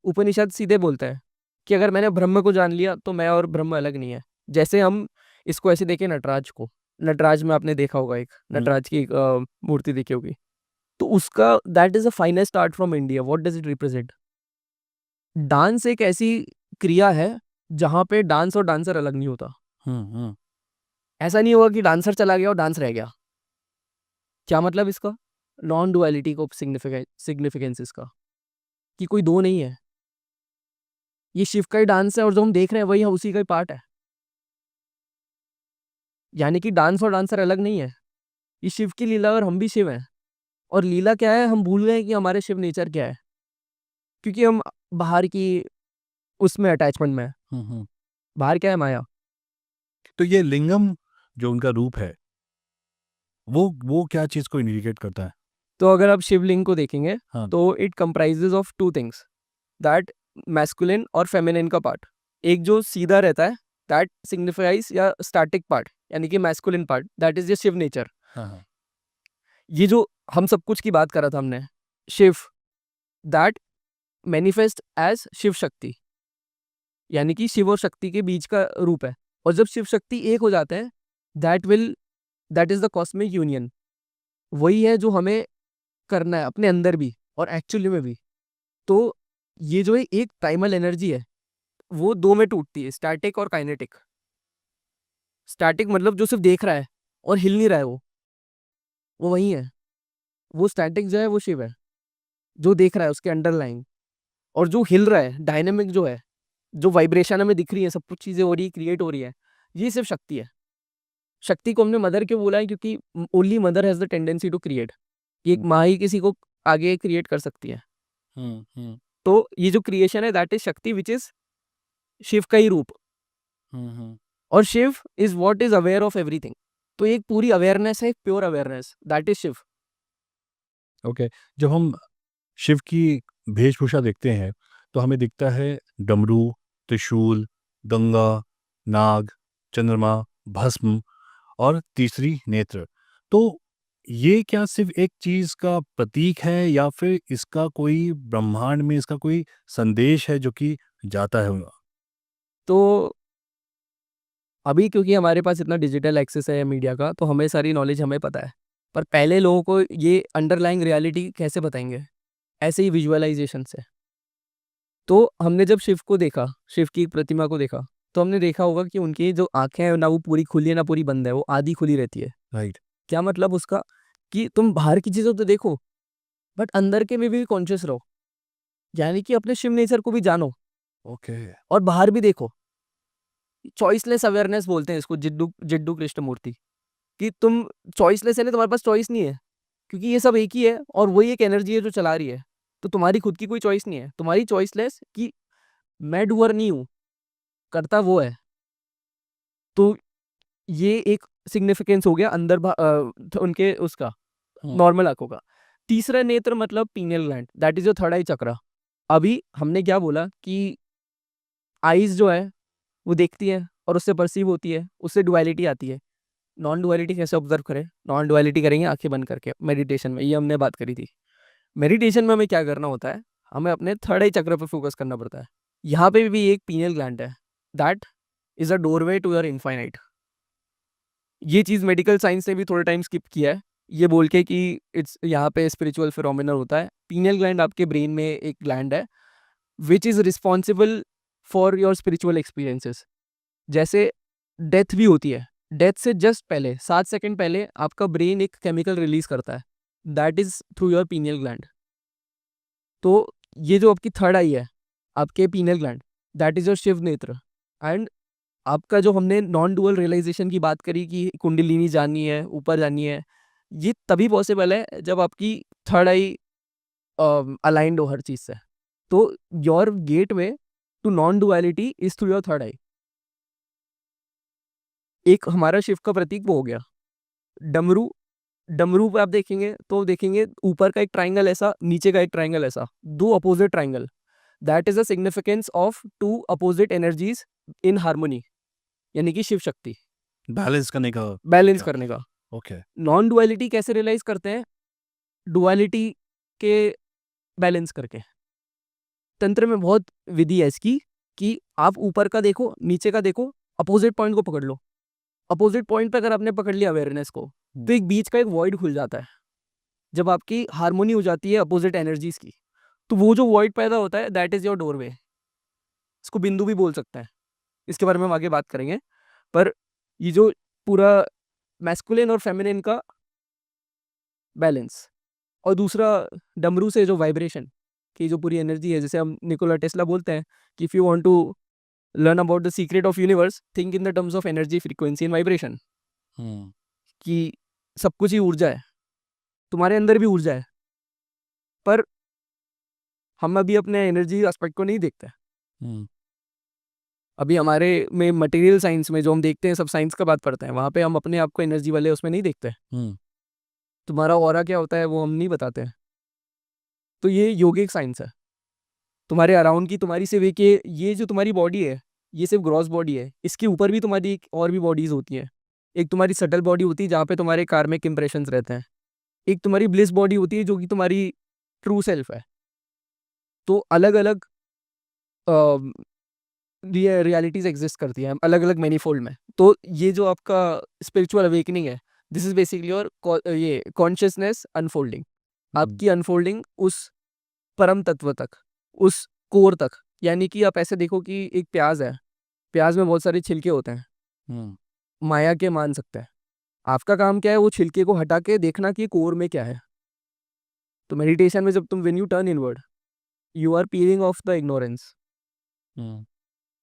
उपनिषद सीधे बोलता है कि अगर मैंने ब्रह्म को जान लिया तो मैं और ब्रह्म अलग नहीं है। जैसे हम इसको ऐसे देखें नटराज को, नटराज में आपने देखा होगा, एक नटराज की एक मूर्ति देखी होगी, तो उसका that is a finest art from India. What does it represent? Dance एक ऐसी क्रिया है जहाँ पे डांस और डांसर अलग नहीं होता। ऐसा नहीं होगा कि डांसर चला गया और डांस रह गया। क्या मतलब इसका? नॉन डुअलिटी को सिग्निफिकेंस इसका, कि कोई 2 नहीं है। ये शिव का ही डांस है और जो हम देख रहे हैं वही उसी का ही पार्ट है। यानी कि डांस और डांसर अलग नहीं है। ये शिव की लीला और हम भी शिव हैं। और लीला क्या है, हम भूल गए कि हमारे शिव नेचर क्या है, क्योंकि हम बाहर की उसमें अटैचमेंट में हैं। बाहर क्या है? माया। तो ये लिंगम जो उनका रूप है, वो क्या चीज़ को इंडिकेट करता है? तो अगर आप शिवलिंग को देखेंगे हाँ। तो it comprises of 2 things, that masculine और फेमिनिन का पार्ट। एक जो सीधा रहता है दैट सिग्निफाइज या स्टैटिक पार्ट, यानी कि masculine part, that is the Shiva nature. हाँ। ये जो हम सब कुछ की बात करा था हमने, Shiva, that manifest as Shiva Shakti, यानी कि शिव और शक्ति के बीच का रूप है। और जब शिव शक्ति एक हो जाते हैं, that is the cosmic union. वही है जो हमें करना है अपने अंदर भी और एक्चुअली में भी। तो ये जो है एक प्राइमल एनर्जी है, वो 2 में टूटती है, स्टैटिक और काइनेटिक। स्टैटिक मतलब जो सिर्फ देख रहा है और हिल नहीं रहा है, वो वही है। वो स्टैटिक जो है वो शिव है, जो देख रहा है उसके अंडरलाइंग। और जो हिल रहा है, डायनेमिक जो है, जो वाइब्रेशन हमें दिख रही है, सब कुछ चीजें हो रही है, क्रिएट हो रही है, ये सिर्फ शक्ति है। शक्ति को हमने मदर क्यों बोला है? क्योंकि only mother has the tendency to create. एक माँ ही किसी को आगे क्रिएट कर सकती है। तो ये जो क्रिएशन है दैट इज शक्ति, विच इज शिव का ही रूप। और Shiva is what is aware of everything. तो एक पूरी अवेयरनेस है, एक pure awareness, that is Shiva. Okay. जब हम शिव की वेशभूषा देखते हैं तो हमें दिखता है डमरू, त्रिशूल, गंगा, नाग, चंद्रमा, भस्म और तीसरी नेत्र। तो ये क्या सिर्फ एक चीज का प्रतीक है या फिर इसका कोई ब्रह्मांड में इसका कोई संदेश है जो कि जाता है? तो अभी क्योंकि हमारे पास इतना डिजिटल एक्सेस है मीडिया का, तो हमें सारी नॉलेज हमें पता है। पर पहले लोगों को ये अंडरलाइंग रियलिटी कैसे बताएंगे? ऐसे ही विजुअलाइजेशन से। तो हमने जब शिव को देखा, शिव की प्रतिमा को देखा, तो हमने देखा होगा कि उनकी जो आंखें हैं ना वो पूरी खुली है ना पूरी बंद है, वो आधी खुली रहती है। राइट। क्या मतलब उसका? कि तुम बाहर की चीजों तो देखो, बट अंदर के में भी कॉन्शियस रहो, यानी कि अपने शिव नेचर को भी जानो ओके। और बाहर भी देखो। चॉइसलेस अवेयरनेस बोलते हैं इसको, जिड्डू जिड्डू कृष्णमूर्ति। कि तुम चॉइसलेस है ना, तुम्हारे पास चॉइस नहीं है, क्योंकि ये सब एक ही है और वही एक एनर्जी है जो चला रही है। तो तुम्हारी खुद की कोई चॉइस नहीं है, तुम्हारी चॉइसलेस कि मैं डूअर नहीं हूं, करता वो है। तो ये एक सिग्निफिकेंस हो गया अंदर तो उनके उसका नॉर्मल आंखों का। तीसरा नेत्र मतलब pineal gland, that is your third eye chakra. अभी हमने क्या बोला कि आईज जो है वो देखती है और उससे परसीव होती है, उससे डुअलिटी आती है। नॉन डुअलिटी कैसे ऑब्जर्व करें? नॉन डुअलिटी करेंगे आंखें बंद करके मेडिटेशन में, ये हमने बात करी थी। मेडिटेशन में हमें क्या करना होता है? हमें अपने थर्ड आई चक्र पर फोकस करना पड़ता है। यहाँ पे भी एक पीनियल ग्लैंड है, that is a doorway to your infinite. ये चीज़ मेडिकल साइंस ने भी थोड़ा टाइम स्किप किया है, ये बोल के कि इट्स यहाँ पे स्पिरिचुअल फिनोमिनल होता है। पीनियल ग्लैंड आपके ब्रेन में एक ग्लैंड है which is responsible for your spiritual experiences. जैसे डेथ भी होती है, डेथ से जस्ट पहले 7 सेकंड पहले आपका ब्रेन एक केमिकल रिलीज करता है, that is through your pineal gland. तो ये जो आपकी थर्ड आई है, आपके pineal gland, that is your Shiva नेत्र। एंड आपका जो हमने नॉन डुअल रियलाइजेशन की बात करी कि कुंडलिनी जाननी है, ऊपर जाननी है, ये तभी पॉसिबल है जब आपकी थर्ड आई अलाइंड हो हर चीज से। तो your gateway to non duality is through your third eye. एक हमारा शिव का प्रतीक वो हो गया। डमरू, डमरू पे आप देखेंगे तो देखेंगे ऊपर का एक ट्राइंगल ऐसा, नीचे का एक ट्राइंगल ऐसा, दो opposite triangle. That is the significance of two opposite energies in harmony, यानी कि शिव शक्ति बैलेंस करने का। बैलेंस करने का। ओके। नॉन डुअलिटी कैसे रियलाइज करते हैं? डुअलिटी के बैलेंस करके। तंत्र में बहुत विधि है इसकी, कि आप ऊपर का देखो, नीचे का देखो, अपोजिट पॉइंट को पकड़ लो। अपोजिट पॉइंट पे अगर आपने पकड़ लिया अवेयरनेस को, तो एक बीच का एक वॉइड खुल जाता है। जब आपकी हार्मोनी हो जाती है अपोजिट एनर्जीज की, तो वो जो वॉइड पैदा होता है दैट इज योर डोरवे। इसको बिंदु भी बोल सकते हैं, इसके बारे में हम आगे बात करेंगे। पर ये जो पूरा मैस्कुलिन और फेमिनिन का बैलेंस, और दूसरा डमरू से जो वाइब्रेशन की जो पूरी एनर्जी है, जैसे हम निकोला टेस्ला बोलते हैं कि if you want to learn about the secret of universe, think in the terms of energy, frequency and vibration. कि सब कुछ ही ऊर्जा है, तुम्हारे अंदर भी ऊर्जा है, पर हम अभी अपने एनर्जी एस्पेक्ट को नहीं देखते। अभी हमारे में मटेरियल साइंस में जो हम देखते हैं, सब साइंस का बात पढ़ते हैं, वहाँ पे हम अपने आप को एनर्जी वाले उसमें नहीं देखते। तुम्हारा ऑरा क्या होता है वो हम नहीं बताते हैं। तो ये योगिक साइंस है। तुम्हारे अराउंड की तुम्हारी सिर्फ एक ये जो तुम्हारी बॉडी है, ये सिर्फ ग्रॉस बॉडी है। इसके ऊपर भी तुम्हारी और भी बॉडीज होती हैं। एक तुम्हारी सटल बॉडी होती है जहाँ पे तुम्हारे कार्मिक इंप्रेशंस रहते हैं। एक तुम्हारी ब्लिस बॉडी होती है जो कि तुम्हारी ट्रू सेल्फ है। तो अलग अलग रियलिटीज एग्जिस्ट करती हैं अलग अलग मैनीफोल्ड में। तो ये जो आपका स्पिरिचुअल अवेकनिंग है, दिस इज बेसिकली योर ये कॉन्शियसनेस अनफोल्डिंग। आपकी अनफोल्डिंग उस परम तत्व तक, उस कोर तक। यानी कि आप ऐसे देखो कि एक प्याज है, प्याज में बहुत सारे छिलके होते हैं, माया के मान सकते हैं। आपका काम क्या है, वो छिलके को हटा के देखना कि कोर में क्या है। तो मेडिटेशन में जब तुम when you turn inward, you are peeling off the ignorance.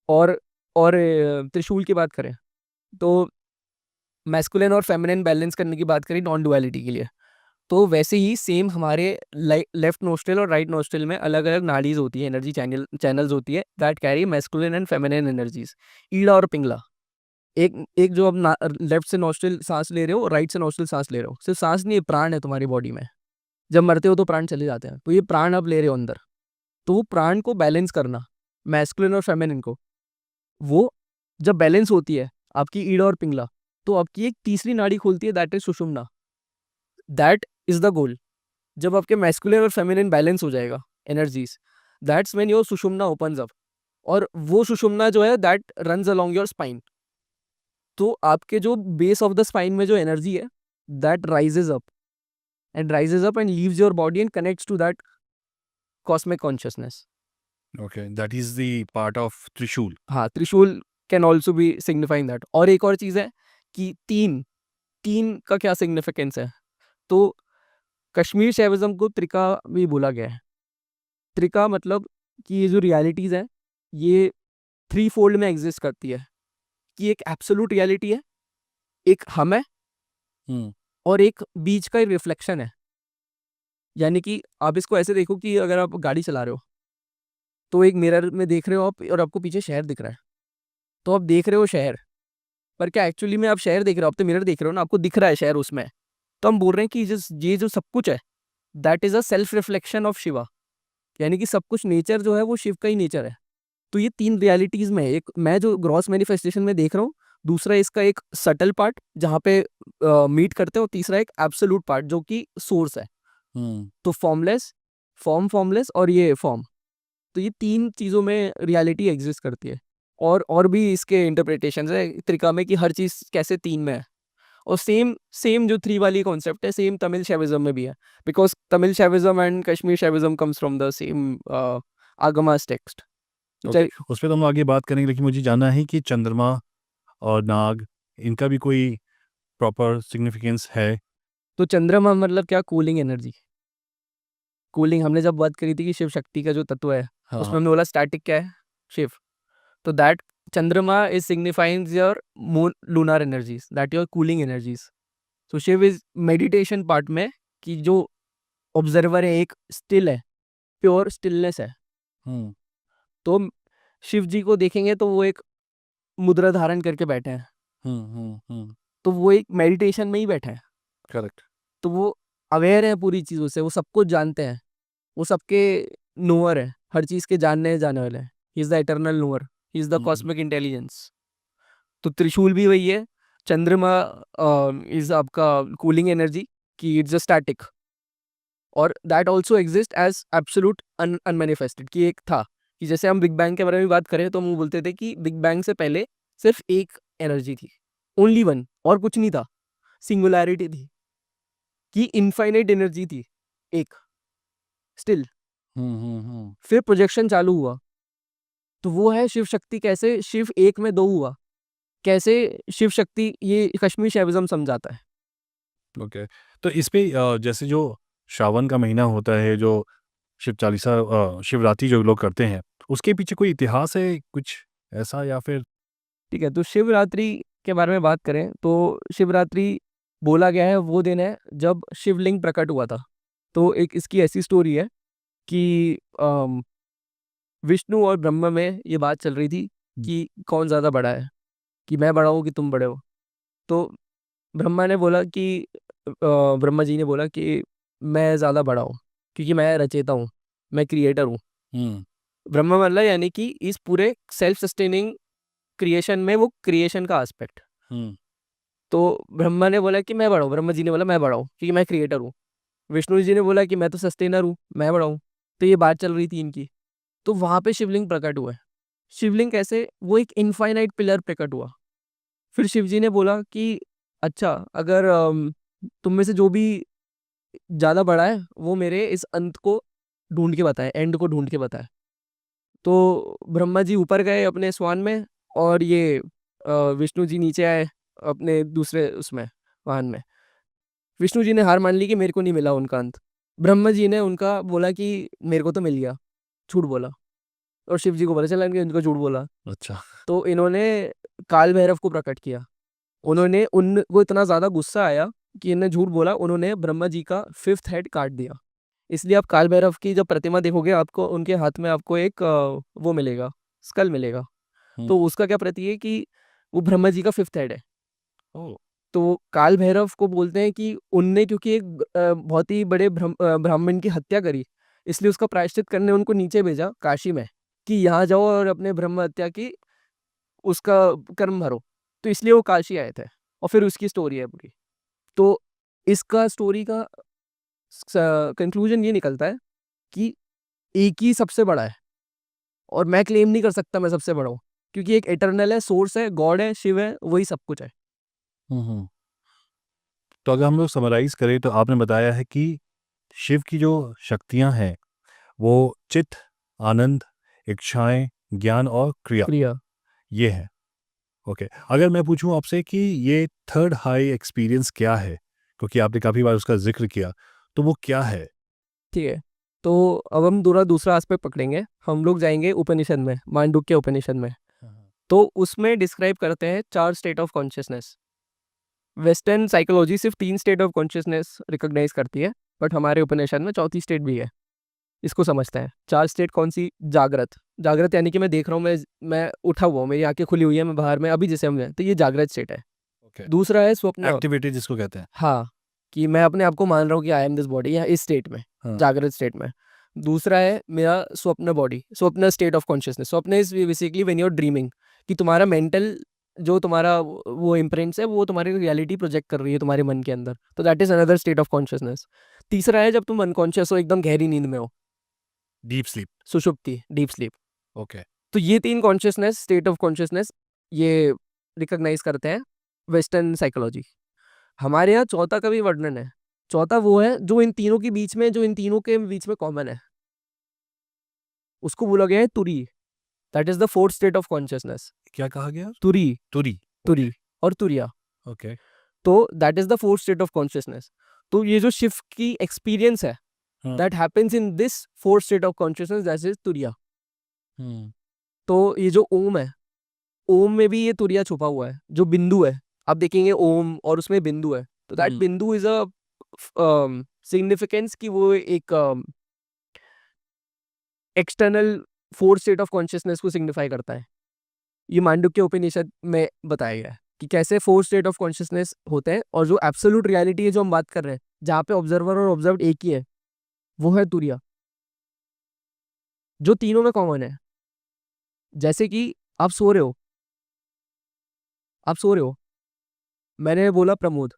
और त्रिशूल की बात करें तो मैस्कुलिन और फेमिनिन बैलेंस करने की बात करें नॉन डुअलिटी के लिए, तो वैसे ही सेम हमारे लेफ्ट नोस्ट्रिल और राइट नोस्ट्रिल में अलग अलग नाड़ीज होती है, एनर्जी चैनल्स होती है that carry masculine and feminine energies. Ida और पिंगला, एक एक जो अब लेफ्ट से नोस्ट्रिल सांस ले रहे हो, राइट से नोस्ट्रिल सांस ले रहे हो, सिर्फ सांस नहीं, प्राण है तुम्हारी बॉडी में। जब मरते हो तो प्राण चले जाते हैं, तो ये प्राण अब ले रहे हो अंदर। तो वो प्राण को बैलेंस करना, मैस्कुलिन और फेमिनिन को, वो जब बैलेंस होती है आपकी ईड़ा और पिंगला, तो आपकी एक तीसरी नाड़ी खुलती है that is Sushumna. That is the goal. जब आपके मैस्कुलिन और फेमिनिन बैलेंस हो जाएगा energies, that's when your Sushumna opens up. और वो सुषुम्ना जो है that runs along your spine. तो आपके जो बेस ऑफ द स्पाइन में जो एनर्जी है that rises up and leaves your body and connects to that cosmic consciousness. Okay, that is the part of Trishul. हाँ, trishul can also be signifying that. और एक और चीज है कि तीन तीन का क्या सिग्निफिकेंस है। तो कश्मीर शैविज्म को त्रिका भी बोला गया है। त्रिका मतलब कि ये जो रियलिटीज है ये थ्री फोल्ड में एग्जिस्ट करती है। कि एक एब्सोल्यूट रियलिटी है, एक हम है, और एक बीच का रिफ्लेक्शन है। यानी कि आप इसको ऐसे देखो कि अगर आप गाड़ी चला रहे हो तो एक मिरर में देख रहे हो आप, और आपको पीछे शहर दिख रहा है। तो आप देख रहे हो शहर, पर क्या एक्चुअली में आप शहर देख रहे हो? आप तो मिरर देख रहे हो ना, आपको दिख रहा है शहर उसमें। तो हम बोल रहे हैं कि ये जो सब कुछ है that is a self reflection of Shiva. यानी कि सब कुछ नेचर जो है वो शिव का ही नेचर है। तो ये तीन रियलिटीज में, एक मैं जो ग्रॉस मैनिफेस्टेशन में देख रहा हूँ, दूसरा इसका एक सटल पार्ट जहाँ पे मीट करते हैं, और तीसरा एक एब्सोल्यूट पार्ट जो कि सोर्स है। तो फॉर्मलेस, फॉर्मलेस और ये फॉर्म, तो ये तीन चीज़ों में रियलिटी एग्जिस्ट करती है। और भी इसके इंटरप्रिटेशन है त्रिका में कि हर चीज़ कैसे तीन में है। और सेम सेम जो थ्री वाली कॉन्सेप्ट है सेम तमिल शैविज्म में भी है, because Tamil Shaivism and Kashmir Shaivism comes from the same Agamas text. Okay, उस पर तो हम आगे बात करेंगे, लेकिन मुझे जानना है कि चंद्रमा और नाग, इनका भी कोई प्रॉपर सिग्निफिकेंस है? तो चंद्रमा मतलब क्या? Cooling energy. कूलिंग हमने जब बात करी थी कि शिव शक्ति का जो तत्व है, उसमें हमने बोला स्टैटिक क्या है? शिव। तो दैट चंद्रमा is signifying your moon lunar energies, that your cooling energies. तो शिव इज मेडिटेशन पार्ट में कि जो ऑब्जर्वर है एक स्टिल है, प्योर स्टिलनेस है। तो शिव जी को देखेंगे तो वो एक मुद्रा धारण करके बैठे हैं। तो वो एक मेडिटेशन में ही बैठे हैं। करेक्ट। तो वो अवेयर है पूरी चीज़ों से, वो सब कुछ जानते हैं, वो सबके नोअर है, हर चीज़ के जानने जाने वाले हैं। He is the eternal knower, he is the cosmic intelligence. तो त्रिशूल भी वही है। चंद्रमा इज आपका कूलिंग एनर्जी की इट्स अ स्टैटिक, और that also exist as absolute unmanifested. कि एक था कि जैसे हम बिग बैंग के बारे में बात करें तो हम बोलते थे कि बिग बैंग से पहले सिर्फ एक एनर्जी थी, ओनली वन, और कुछ नहीं था, सिंगुलैरिटी थी। कि इनफाइनाइट एनर्जी थी एक स्टिल। फिर प्रोजेक्शन चालू हुआ, तो वो है शिव शक्ति कैसे शिव एक में दो हुआ, कैसे शिव शक्ति, ये कश्मीर शैविज्म समझाता है। ओके। तो इस पे जैसे जो श्रावण का महीना होता है, जो शिव चालीसा शिवरात्रि जो लोग करते हैं, उसके पीछे कोई इतिहास है कुछ ऐसा, या फिर? ठीक है, तो शिवरात्रि के बारे में बात करें तो शिवरात्रि बोला गया है वो दिन है जब शिवलिंग प्रकट हुआ था। तो एक इसकी ऐसी स्टोरी है कि विष्णु और ब्रह्मा में ये बात चल रही थी कि कौन ज़्यादा बड़ा है, कि मैं बड़ा हूँ कि तुम बड़े हो। तो ब्रह्मा ने बोला कि ब्रह्मा जी ने बोला कि मैं ज़्यादा बड़ा हूँ क्योंकि मैं रचेता हूँ, मैं क्रिएटर हूँ। ब्रह्मा मतलब यानी कि इस पूरे सेल्फ सस्टेनिंग क्रिएशन में वो क्रिएशन का एस्पेक्ट। तो ब्रह्मा ने बोला कि मैं बड़ा हूँ, ब्रह्मा जी ने बोला मैं बड़ा हूँ क्योंकि मैं क्रिएटर हूँ। विष्णु जी ने बोला कि मैं तो सस्टेनर हूँ, मैं बड़ा हूँ। तो ये बात चल रही थी इनकी। तो वहां पे शिवलिंग प्रकट हुआ है। शिवलिंग कैसे, वो एक इनफाइनाइट पिलर प्रकट हुआ। फिर शिव जी ने बोला कि अच्छा, अगर तुम में से जो भी ज्यादा बड़ा है वो मेरे इस अंत को ढूंढ के बताए, एंड को ढूंढ के बताए। तो ब्रह्मा जी ऊपर गए अपने स्वान में, और ये विष्णु जी नीचे आए अपने दूसरे उसमें वाहन में। विष्णु जी ने हार मान ली कि मेरे को नहीं मिला उनका अंत। ब्रह्मा जी ने उनका बोला कि मेरे को तो मिल गया, झूठ बोला। और शिव जी को पता चला कि उनको झूठ बोला। अच्छा। तो इन्होंने काल भैरव को प्रकट किया। उन्होंने उनको इतना ज्यादा गुस्सा आया कि इन्हें झूठ बोला, उन्होंने ब्रह्मा जी का 5th हेड काट दिया। इसलिए आप काल भैरव की जब प्रतिमा देखोगे, आपको उनके हाथ में आपको एक वो मिलेगा, स्कल मिलेगा। तो उसका क्या प्रतीक है कि वो ब्रह्मा जी का 5th हेड है। तो काल भैरव को बोलते हैं कि उनने क्योंकि एक बहुत ही बड़े ब्राह्मण की हत्या करी, इसलिए उसका प्रायश्चित करने उनको नीचे भेजा काशी में, कि यहाँ जाओ और अपने ब्रह्म हत्या की उसका कर्म भरो। तो इसलिए वो काशी आए थे, और फिर उसकी स्टोरी है पूरी। तो इसका स्टोरी का कंक्लूजन ये निकलता है कि एक ही सबसे बड़ा है, और मैं क्लेम नहीं कर सकता मैं सबसे बड़ा हूँ, क्योंकि एक एटर्नल है, सोर्स है, गॉड है, शिव है, वही सब कुछ है। तो अगर हम लोग समराइज करें तो आपने बताया है कि शिव की जो शक्तियां हैं वो चित्त, आनंद, इच्छाएं, ज्ञान और क्रिया, प्रिया, ये है। ओके। अगर मैं पूछूं आपसे कि ये थर्ड हाई एक्सपीरियंस क्या है, क्योंकि आपने काफ़ी बार उसका जिक्र किया, तो वो क्या है? ठीक है। तो अब हम दूसरा एस्पेक्ट पकड़ेंगे, हम लोग जाएंगे उपनिषद में, मांडुक्य उपनिषद में। तो उसमें डिस्क्राइब करते हैं 4 state of consciousness. Western psychology सिर्फ 3 स्टेट ऑफ कॉन्शियसनेस रिकॉग्नाइज करती है, बट हमारे उपनिषद में चौथी स्टेट भी है। इसको समझते हैं। 4 स्टेट कौन सी? जागृत, जागृत यानी कि मैं देख रहा हूँ, मैं उठा हुआ हूँ, मेरी आंखें खुली हुई है, मैं बाहर में अभी जैसे हम हैं, तो ये जागृत स्टेट है। ओके। दूसरा है स्वप्न। एक्टिविटी जिसको कहते हैं। हाँ, कि मैं अपने आप को मान रहा हूँ कि आई एम दिस बॉडी, या इस स्टेट में, हाँ। जागृत स्टेट में। दूसरा है मेरा स्वप्न बॉडी, स्वप्न स्टेट ऑफ कॉन्शियसनेस। स्वप्न is basically when you are dreaming, कि तुम्हारा मेंटल जो तुम्हारा वो इम्प्रिंट्स है, वो तुम्हारी रियलिटी प्रोजेक्ट कर रही है तुम्हारे मन के अंदर, तो that is another state of consciousness. तीसरा है जब तुम अनकॉन्शियस हो, एकदम गहरी नींद में हो, डीप स्लीप। सुषुप्ति, डीप स्लीप। ओके। तो ये 3 कॉन्शियसनेस, स्टेट ऑफ कॉन्शियसनेस, ये रिकॉग्नाइज करते हैं वेस्टर्न साइकोलॉजी। हमारे यहाँ चौथा का भी वर्णन है। चौथा वो है जो इन तीनों के बीच में, जो इन तीनों के बीच में कॉमन है, उसको बोला गया है तुरी। That is the 4th state of consciousness. क्या कहा गया? तुरी, तुरी। तुरी और तुरिया। ओके। तो that is the 4th state of consciousness. तो ये जो शिव की एक्सपीरियंस है, हाँ। That happens in this 4th state of consciousness, that is तुरिया। तो ये जो ओम है, ओम में भी ये तुरिया छुपा हुआ है, जो बिंदु है। आप देखेंगे ओम और उसमें बिंदु है, तो दैट बिंदु इज अ सिग्निफिकेंस, कि वो एक external 4th state of consciousness को सिग्निफाई करता है। ये मांडुक्य उपनिषद में बताया गया है कि कैसे 4th स्टेट ऑफ कॉन्शियसनेस होते हैं, और जो एब्सोल्यूट रियलिटी है जो हम बात कर रहे हैं, जहाँ पे ऑब्जर्वर और ऑब्जर्व एक ही है, वो है तुरिया, जो तीनों में कॉमन है। जैसे कि आप सो रहे हो, आप सो रहे हो, मैंने बोला प्रमोद,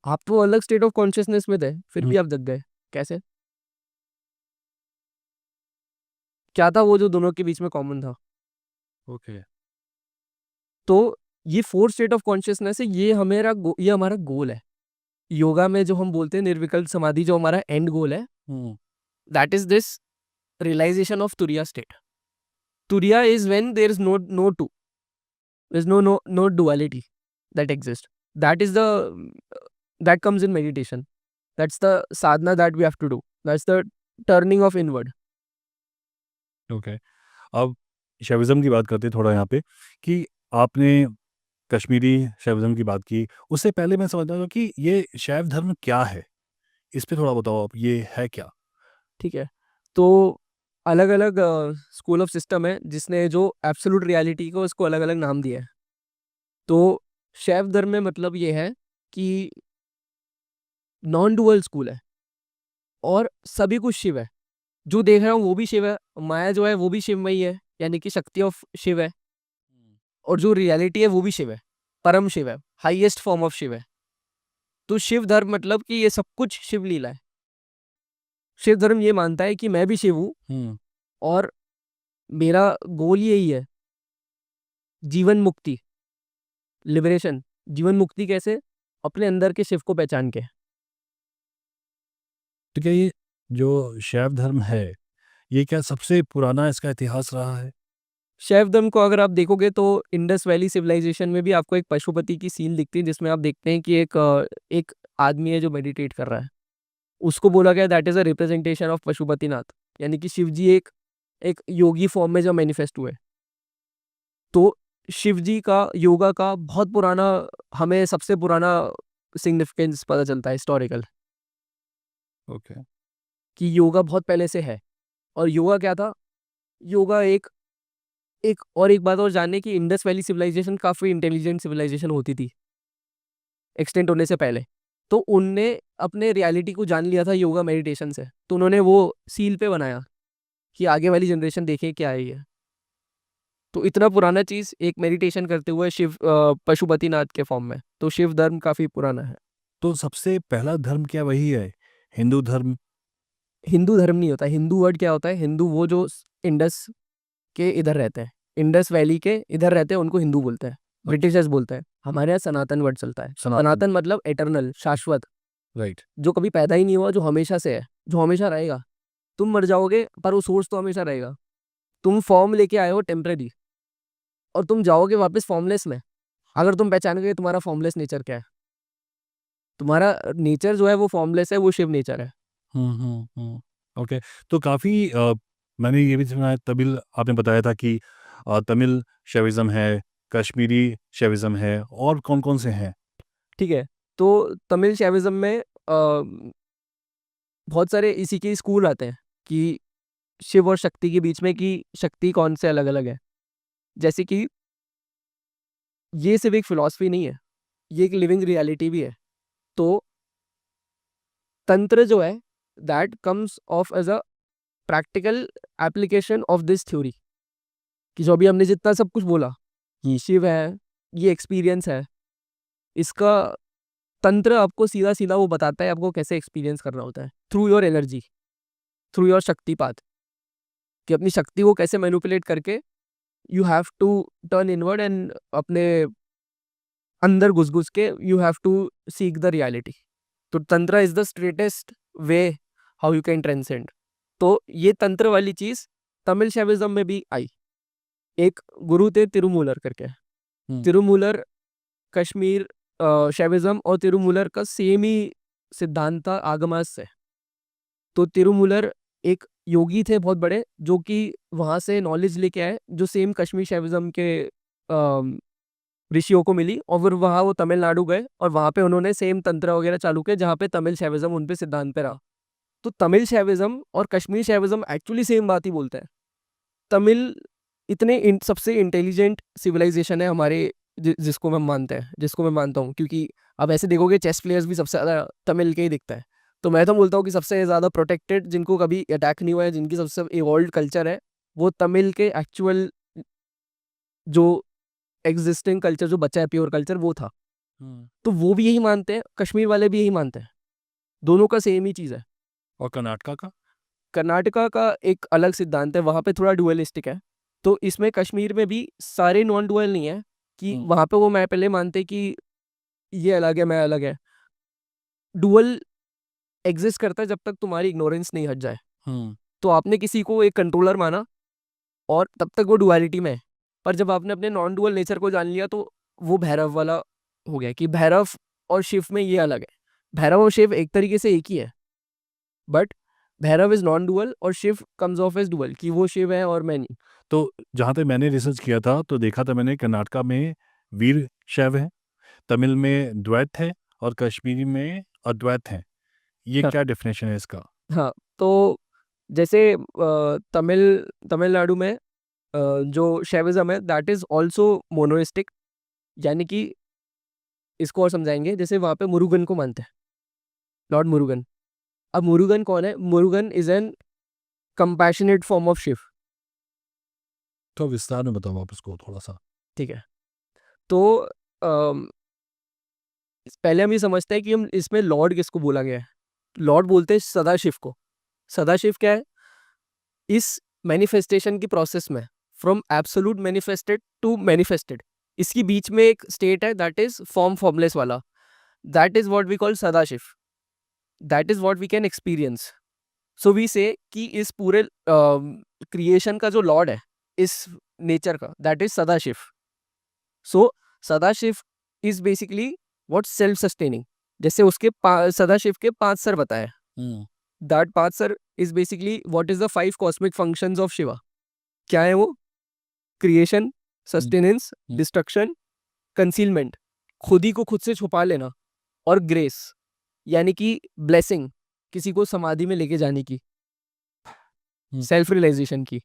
आप तो अलग स्टेट ऑफ कॉन्शियसनेस में थे, फिर भी आप जग गए। कैसे? क्या था वो जो दोनों के बीच में कॉमन था? ओके। तो ये 4th स्टेट ऑफ कॉन्शियसनेस है, ये हमारा गोल है। योगा में जो हम बोलते हैं निर्विकल्प समाधि, जो हमारा एंड गोल है, that is this realization of turiya state. Turiya is when there is no two, there is no duality that exists. That is the that comes in meditation. That's the sadhana that we have to do. That's the turning of inward. Okay. अब शैविज़्म की बात करते हैं थोड़ा यहाँ पे कि आपने कश्मीरी शैविज़्म की बात की। उससे पहले मैं समझना चाहता हूँ कि ये शैव धर्म क्या है? इस पे थोड़ा बताओ आप, ये है क्या? ठीक है, तो अलग अलग स्कूल ऑफ सिस्टम है जिसने जो एब्सोल्यूट रियलिटी को उसको अलग अलग नाम दिया है। तो शैव धर्म में मतलब ये है कि नॉन डुअल स्कूल है और सभी कुछ शिव है। जो देख रहा हूँ वो भी शिव है, माया जो है वो भी शिवमयी है, यानी कि शक्ति ऑफ शिव है, और जो रियलिटी है वो भी शिव है, परम शिव है, हाईएस्ट फॉर्म ऑफ शिव है। तो शिव धर्म मतलब कि ये सब कुछ शिव लीला है। शिव धर्म ये मानता है कि मैं भी शिव हूँ और मेरा गोल यही है, जीवन मुक्ति, लिबरेशन। जीवन मुक्ति कैसे? अपने अंदर के शिव को पहचान के। तो क्या ये जो शैव धर्म है, ये क्या सबसे पुराना इसका इतिहास रहा है? शैव धर्म को अगर आप देखोगे तो इंडस वैली सिविलाइजेशन में भी आपको एक पशुपति की सील दिखती है, जिसमें आप देखते हैं कि एक आदमी है जो मेडिटेट कर रहा है। उसको बोला गया that is a representation of Pashupatinath, यानी कि शिव जी एक योगी फॉर्म में जो मैनिफेस्ट हुए। तो शिव जी का योगा का बहुत पुराना, हमें सबसे पुराना सिग्निफिकेंस पता चलता है हिस्टोरिकल, ओके। कि योगा बहुत पहले से है। और योगा क्या था? योगा एक एक और एक बात और जानने की, इंडस वैली सिविलाइजेशन काफ़ी इंटेलिजेंट सिविलाइजेशन होती थी एक्सटेंट होने से पहले। तो उनने अपने रियलिटी को जान लिया था योगा मेडिटेशन से, तो उन्होंने वो सील पे बनाया कि आगे वाली जनरेशन देखे क्या है ये। तो इतना पुराना चीज़ एक मेडिटेशन करते हुए शिव पशुपतिनाथ के फॉर्म में, तो शिव धर्म काफ़ी पुराना है। तो सबसे पहला धर्म क्या वही है, हिंदू धर्म? हिंदू धर्म नहीं होता। हिंदू वर्ड क्या होता है? हिंदू वो जो इंडस के इधर रहते हैं, इंडस वैली के इधर रहते हैं, उनको हिंदू बोलते हैं, ब्रिटिशर्स बोलते हैं। हमारे यहाँ सनातन वर्ड चलता है। सनातन। सनातन मतलब एटर्नल, शाश्वत, राइट। जो कभी पैदा ही नहीं हुआ, जो हमेशा से है, जो हमेशा रहेगा। तुम मर जाओगे पर वो सोर्स तो हमेशा रहेगा। तुम फॉर्म लेके आए हो टेम्परेरी, और तुम जाओगे वापस फॉर्मलेस में। अगर तुम पहचान गए तुम्हारा फॉर्मलेस नेचर क्या है, तुम्हारा नेचर जो है वो फॉर्मलेस है, वो शिव नेचर है। ओके। तो काफ़ी मैंने ये भी सुना है, तमिल आपने बताया था कि तमिल शैविज़्म है, कश्मीरी शैविज़्म है, और कौन-कौन से हैं? ठीक है, तो तमिल शैविज्म में बहुत सारे इसी के स्कूल आते हैं कि शिव और शक्ति के बीच में, कि शक्ति कौन से अलग अलग है। जैसे कि ये सिर्फ एक फिलॉसफी नहीं है, ये एक लिविंग रियलिटी भी है। तो तंत्र जो है that comes of as a practical application of this theory, कि जो अभी हमने जितना सब कुछ बोला, ये शिव है, ये एक्सपीरियंस है, इसका तंत्र आपको सीधा सीधा वो बताता है आपको कैसे एक्सपीरियंस करना होता है, through your energy, through your shaktipat, कि अपनी शक्ति को कैसे मैनिपुलेट करके you have to turn inward and अपने अंदर घुस घुस के you have to seek the reality. तो tantra is the straightest way how you can transcend. तो ये तंत्र वाली चीज तमिल शैविज्म में भी आई। एक गुरु थे तिरुमूलर करके। तिरुमूलर कश्मीर शैविज्म और तिरुमूलर का सेम ही सिद्धांत था, आगमास से। तो तिरुमूलर एक योगी थे बहुत बड़े, जो कि वहाँ से नॉलेज लेके आए, जो सेम कश्मीर शैविज्म के ऋषियों को मिली, और फिर वहाँ वो तमिलनाडु गए और वहाँ पे उन्होंने सेम तंत्र वगैरह चालू किए, जहाँ पे तमिल शैविज्म उन पे सिद्धांत पे रहा। तो तमिल शैविज्म और कश्मीर शैविज्म एक्चुअली सेम बात ही बोलते हैं। तमिल इतने सबसे इंटेलिजेंट सिविलाइजेशन है हमारे, जिसको मैं मानते हैं, जिसको मैं मानता हूँ, क्योंकि अब ऐसे देखोगे चेस प्लेयर्स भी सबसे ज़्यादा तमिल के ही दिखता है। तो मैं तो बोलता हूँ कि सबसे ज़्यादा प्रोटेक्टेड, जिनको कभी अटैक नहीं हुआ है, जिनकी सबसे इवॉल्व कल्चर है, वो तमिल के एक्चुअल जो एग्जिस्टिंग कल्चर जो बचा है, प्योर कल्चर, वो था। तो वो भी यही मानते हैं, कश्मीर वाले भी यही मानते हैं, दोनों का सेम ही चीज़ है। और कर्नाटका का? कर्नाटका का एक अलग सिद्धांत है, वहाँ पे थोड़ा डुअलिस्टिक है। तो इसमें कश्मीर में भी सारे नॉन डुअल नहीं है, कि वहाँ पे वो मैं पहले मानते कि ये अलग है, मैं अलग है। डुअल एग्जिस्ट करता है जब तक तुम्हारी इग्नोरेंस नहीं हट जाए। तो आपने किसी को एक कंट्रोलर माना और तब तक वो डुअलिटी में है, पर जब आपने अपने नॉन डुअल नेचर को जान लिया तो वो भैरव वाला हो गया कि भैरव और शिव में ये अलग है। भैरव और शिव एक तरीके से एक ही है, but Bhairava is non dual और Shiva comes of age dual, कि वो शिव है और मैं नहीं। तो जहाँ तक मैंने रिसर्च किया था तो देखा था मैंने, कर्नाटका में वीर शैव है, तमिल में द्वैत है और कश्मीरी में अद्वैत है। ये हाँ क्या डेफिनेशन है इसका? हाँ, तो जैसे तमिलनाडु में जो शैविज्म है दैट इज ऑल्सो मोनोइस्टिक, यानी कि इसको और समझाएंगे, जैसे वहाँ पे मुरुगन को मानते हैं, लॉर्ड मुरुगन। अब मुरुगन कौन है? Murugan is an compassionate form of Shiva. तो विस्तार में बताओ आप इसको थोड़ा सा। ठीक है, तो अम, पहले हम ये समझते हैं कि हम इसमें लॉर्ड किसको बोला गया है। लॉर्ड बोलते हैं सदाशिव को। सदाशिव क्या है? इस मैनिफेस्टेशन की प्रोसेस में from absolute manifested to manifested, इसकी बीच में एक स्टेट है दैट इज फॉर्म फॉर्मलेस वाला, that is what we call Sadashiv, that is what we can experience. So we say कि इस पूरे क्रिएशन का जो लॉर्ड है इस नेचर का, that is Sadashiv. So Sadashiv is basically what self sustaining. जैसे उसके सदाशिव के 5 सर बताए, that 5 sir is basically what is the 5 cosmic functions of Shiva. क्या है वो? क्रिएशन, सस्टेनेंस, डिस्ट्रक्शन, कंसीलमेंट, खुद ही को खुद से छुपा लेना, और ग्रेस यानी कि ब्लेसिंग, किसी को समाधि में लेके जाने की, सेल्फ रियलाइजेशन की।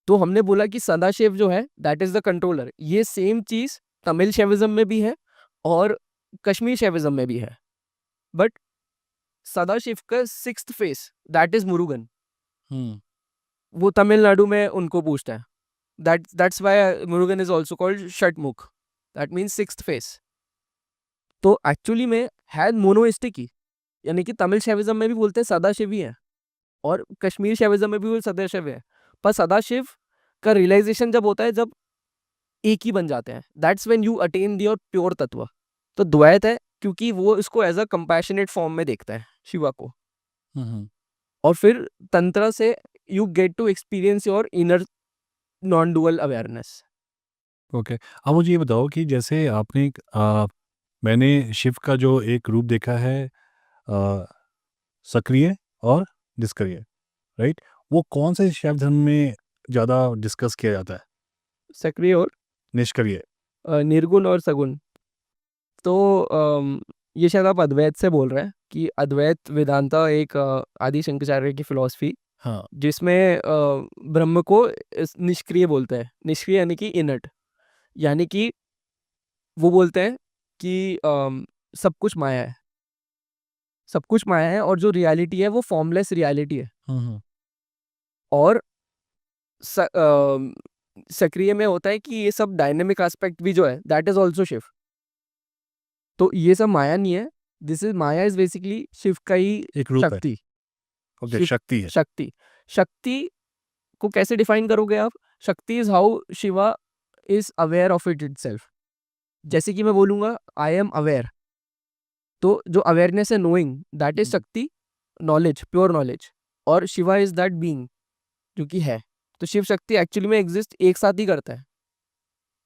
तो हमने बोला कि सदाशिव जो है दैट इज द कंट्रोलर। ये सेम चीज तमिल शैविज्म में भी है और कश्मीर शैविज्म में भी है, बट सदाशिव का 6th face that is Murugan, वो तमिलनाडु में उनको पूछता है। that's why Murugan is also called Shatmukh, that means 6th face. तो एक्चुअली में है मोनोइस्टिक ही, यानी कि तमिल शैविज्म में भी बोलते हैं सदाशिव ही है और कश्मीर शैविज्म में भी वो सदाशिव है। पर सदाशिव का रियलाइजेशन जब होता है जब एक ही बन जाते हैं, that's when you attain your pure तत्व। तो द्वैत है क्योंकि वो इसको एज अ कंपैशनेट फॉर्म में देखता है शिवा को, और फिर तंत्र से you get to experience your inner non dual awareness. Okay, अब मुझे ये बताओ कि जैसे आपने मैंने शिव का जो एक रूप देखा है, आ, सक्रिय और निष्क्रिय, राइट? वो कौन से शैव धर्म में ज़्यादा डिस्कस किया जाता है? सक्रिय और निष्क्रिय। निर्गुण और सगुण। तो ये शायद आप अद्वैत से बोल रहे हैं कि अद्वैत वेदांता एक आदि शंकराचार्य की फिलॉसफी, हाँ। जिसमें ब्रह्म को निष्क्रिय बोलते हैं। निष्क्रिय यानी कि इनर्ट, यानी कि वो बोलते हैं कि सब कुछ माया है, सब कुछ माया है, और जो रियलिटी है वो फॉर्मलेस रियलिटी है। और सक्रिय में होता है कि ये सब डायनेमिक एस्पेक्ट भी जो है दैट इज ऑल्सो शिव। तो ये सब माया नहीं है, this is maya is basically Shiva का ही एक रूप है। शक्ति। ओके, शिव शक्ति है। शक्ति, शक्ति को कैसे डिफाइन करोगे आप? शक्ति is how Shiva is aware of it itself. जैसे कि मैं बोलूंगा आई एम अवेयर, तो जो अवेयरनेस है नोइंग, दैट इज शक्ति, नॉलेज, प्योर नॉलेज। और शिवा इज दैट बीइंग जो कि है। तो शिव शक्ति एक्चुअली में एग्जिस्ट एक साथ ही करता है,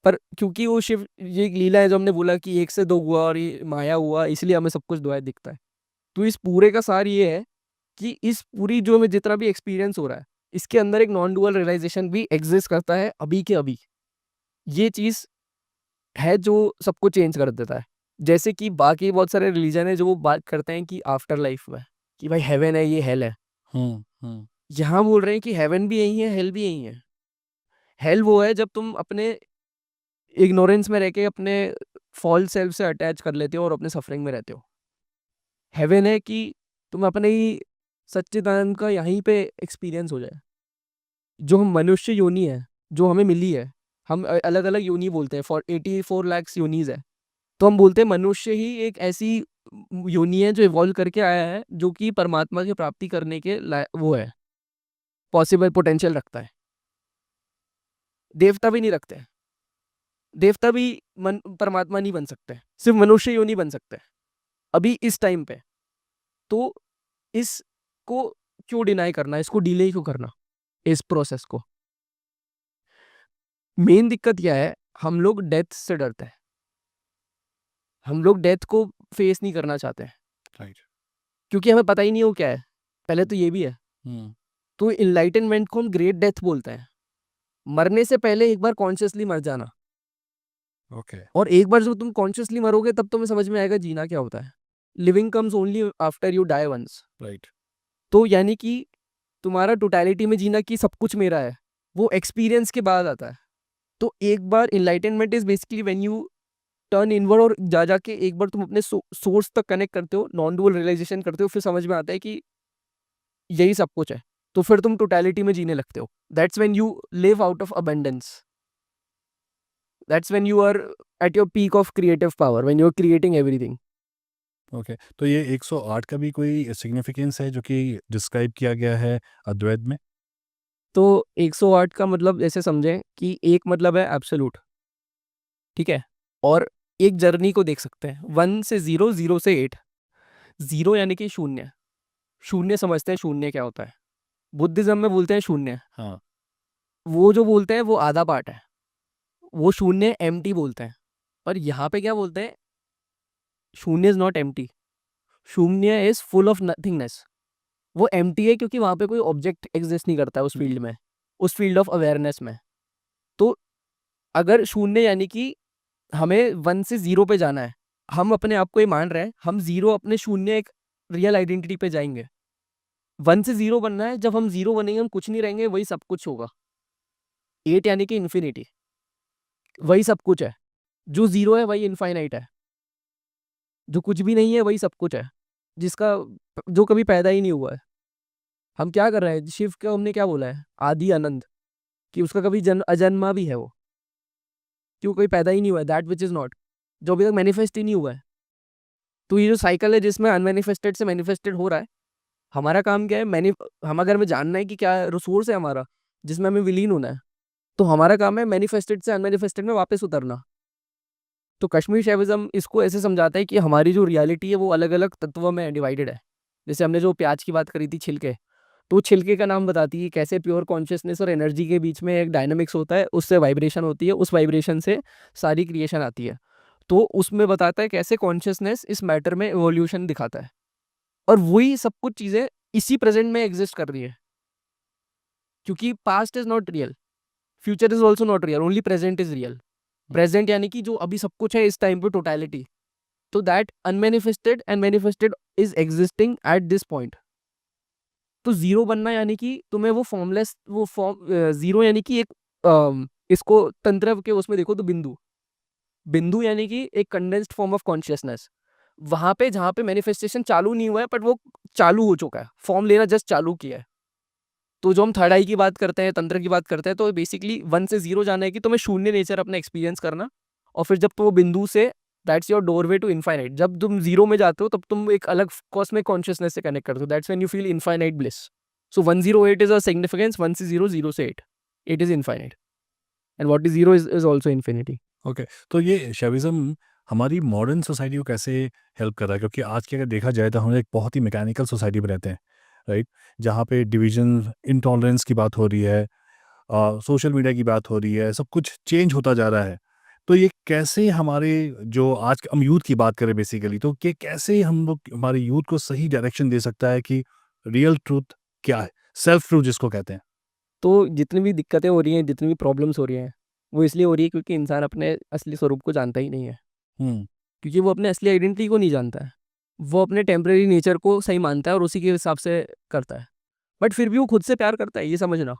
पर क्योंकि वो शिव, ये एक लीला है जो हमने बोला कि एक से दो हुआ और ये माया हुआ, इसलिए हमें सब कुछ द्वैत दिखता है। तो इस पूरे का सार ये है कि इस पूरी जो हमें जितना भी एक्सपीरियंस हो रहा है इसके अंदर एक नॉन डुअल रियलाइजेशन भी एग्जिस्ट करता है अभी के अभी। ये चीज है जो सबको चेंज कर देता है। जैसे कि बाकी बहुत सारे रिलीजन है जो वो बात करते हैं कि आफ्टर लाइफ में कि भाई हेवन है, ये हेल है। यहाँ बोल रहे हैं कि हेवन भी यही है, हेल भी यही है। हेल वो है जब तुम अपने इग्नोरेंस में रह के अपने फॉल्स सेल्फ से अटैच कर लेते हो और अपने सफरिंग में रहते हो। हेवन है कि तुम अपने ही सच्चिदानंद का यहीं पे एक्सपीरियंस हो जाए। जो हम मनुष्य योनि है जो हमें मिली है, हम अलग अलग योनि बोलते हैं, फॉर 84 lakhs योनीज है, तो हम बोलते हैं मनुष्य ही एक ऐसी योनि है जो इवॉल्व करके आया है, जो कि परमात्मा की प्राप्ति करने के वो है, पॉसिबल पोटेंशियल रखता है। देवता भी नहीं रखते हैं, देवता भी परमात्मा नहीं बन सकते, सिर्फ मनुष्य योनि बन सकते हैं अभी इस टाइम पे। तो इसको क्यों डिनाई करना, इसको डिले क्यों करना, इस प्रोसेस को? मेन दिक्कत क्या है, हम लोग डेथ से डरते हैं, हम लोग डेथ को फेस नहीं करना चाहते हैं, राइट। क्योंकि हमें पता ही नहीं वो क्या है। पहले तो ये भी है। तो इनलाइटनमेंट को हम ग्रेट डेथ बोलते हैं, मरने से पहले एक बार कॉन्शियसली मर जाना। ओके। और एक बार जब तुम कॉन्शियसली मरोगे तब तुम्हें समझ में आएगा जीना क्या होता है। Living comes only after you die once. Right. तो यानी कि तुम्हारा टोटलिटी में जीना कि सब कुछ मेरा है, वो एक्सपीरियंस के बाद आता है। तो एक बार enlightenment is basically when you turn inward, और जा जाके एक बार तुम अपने सोर्स तक कनेक्ट करते हो, नॉन डुअल रियलाइजेशन करते हो, फिर समझ में आता है कि यही सब कुछ है। तो फिर तुम टोटलिटी में जीने लगते हो। That's when you live out of abundance. That's when you are at your peak of creative power, when you are creating everything. Okay, तो ये 108 का भी कोई सिग्निफिकेंस है जो कि डिस्क्राइब किया गया है अद्वैत में? तो 108 का मतलब ऐसे समझें कि एक मतलब है एब्सोल्यूट, ठीक है, और एक जर्नी को देख सकते हैं 1 से 0, 0 से 8। 0 यानी कि शून्य, शून्य समझते हैं शून्य क्या होता है, बुद्धिज्म में बोलते हैं शून्य। हाँ। वो जो बोलते हैं वो आधा पार्ट है, वो शून्य एम्प्टी बोलते हैं। पर यहाँ पे क्या बोलते हैं, शून्य इज नॉट एम्प्टी, शून्य इज फुल ऑफ नथिंगनेस। वो एम्प्टी है क्योंकि वहां पे कोई ऑब्जेक्ट एग्जिस्ट नहीं करता है उस फील्ड में, उस फील्ड ऑफ अवेयरनेस में। तो अगर शून्य यानी कि हमें 1 से 0 पे जाना है, हम अपने आप को ये मान रहे हैं, हम 0 अपने शून्य एक रियल आइडेंटिटी पे जाएंगे। 1 से 0 बनना है, जब हम 0 बनेंगे हम कुछ नहीं रहेंगे, वही सब कुछ होगा। 8 यानी कि इन्फिनिटी, वही सब कुछ है। जो 0 है वही इनफाइनाइट है, जो कुछ भी नहीं है वही सब कुछ है, जिसका जो कभी पैदा ही नहीं हुआ है। हम क्या कर रहे हैं, शिव को हमने क्या बोला है, आदि अनंत, कि उसका कभी जन्म अजन्मा भी है वो, क्यों, कोई पैदा ही नहीं हुआ है, दैट विच इज नॉट, जो अभी तक मैनिफेस्ट ही नहीं हुआ है। तो ये जो साइकिल है जिसमें अनमैनिफेस्टेड से मैनिफेस्टेड हो रहा है, हमारा काम क्या है, हम अगर हमें जानना है कि क्या रिसोर्स है हमारा जिसमें हमें विलीन होना है, तो हमारा काम है मैनिफेस्टेड से अनमैनिफेस्टेड में वापस उतरना। तो कश्मीर शैविज्म इसको ऐसे समझाता है कि हमारी जो रियलिटी है वो अलग अलग तत्वों में डिवाइडेड है। जैसे हमने जो प्याज की बात करी थी, छिलके, तो छिलके का नाम बताती है कैसे प्योर कॉन्शियसनेस और एनर्जी के बीच में एक डायनामिक्स होता है, उससे वाइब्रेशन होती है, उस वाइब्रेशन से सारी क्रिएशन आती है। तो उसमें बताता है कैसे कॉन्शियसनेस इस मैटर में एवोल्यूशन दिखाता है, और वही सब कुछ चीज़ें इसी प्रेजेंट में एग्जिस्ट कर रही है, क्योंकि past is not real, future is also not real, only present is real. Present यानी कि जो अभी सब कुछ है इस टाइम पे, टोटलिटी। तो that unmanifested and manifested is existing at this point. तो 0 बनना यानी कि तुम्हें वो फॉर्मलेस, वो फॉर्म 0 यानी कि एक इसको तंत्र के उसमें देखो तो बिंदु, बिंदु यानी कि एक कंडेंस्ड फॉर्म ऑफ कॉन्शियसनेस, वहां पे जहां पे मैनिफेस्टेशन चालू नहीं हुआ है बट वो चालू हो चुका है, फॉर्म लेना जस्ट चालू किया है। तो जो हम थर्ड आई की बात करते हैं, तंत्र की बात करते हैं, तो बेसिकली 1 से 0 जाना है कि तुम्हें शून्य नेचर अपना एक्सपीरियंस करना, और फिर जब तुम वो बिंदु से, that's your doorway to infinite, जब तुम 0 में जाते हो तब तुम एक अलग कॉस्मिक कॉन्शियसनेस से कनेक्ट करते हो, that's when you feel infinite bliss. So 108 is a significance, 1 से 0, 0 से 8, 8 is infinite, and what is 0 is also infinity. Okay, तो ये शैविज्म हमारी मॉडर्न सोसाइटी को कैसे हेल्प कर रहा है? क्योंकि आज की अगर देखा जाए तो हम एक बहुत ही मैकेनिकल सोसाइटी में रहते हैं, राइट? जहाँ पे डिवीजन, इंटॉलरेंस की बात हो रही है, सोशल मीडिया की बात हो रही है, सब कुछ चेंज होता जा रहा है। तो ये कैसे हमारे जो आज हम यूथ की बात करें बेसिकली, तो ये कैसे हम लोग हमारे यूथ को सही डायरेक्शन दे सकता है कि रियल ट्रूथ क्या है, सेल्फ ट्रूथ जिसको कहते हैं? तो जितनी भी दिक्कतें हो रही हैं, जितनी भी प्रॉब्लम्स हो रही हैं, वो इसलिए हो रही है क्योंकि इंसान अपने असली स्वरूप को जानता ही नहीं है, हम्म। क्योंकि वो अपने असली आइडेंटिटी को नहीं जानता है। वो अपने टेम्परेरी नेचर को सही मानता है और उसी के हिसाब से करता है। बट फिर भी वो खुद से प्यार करता है, ये समझना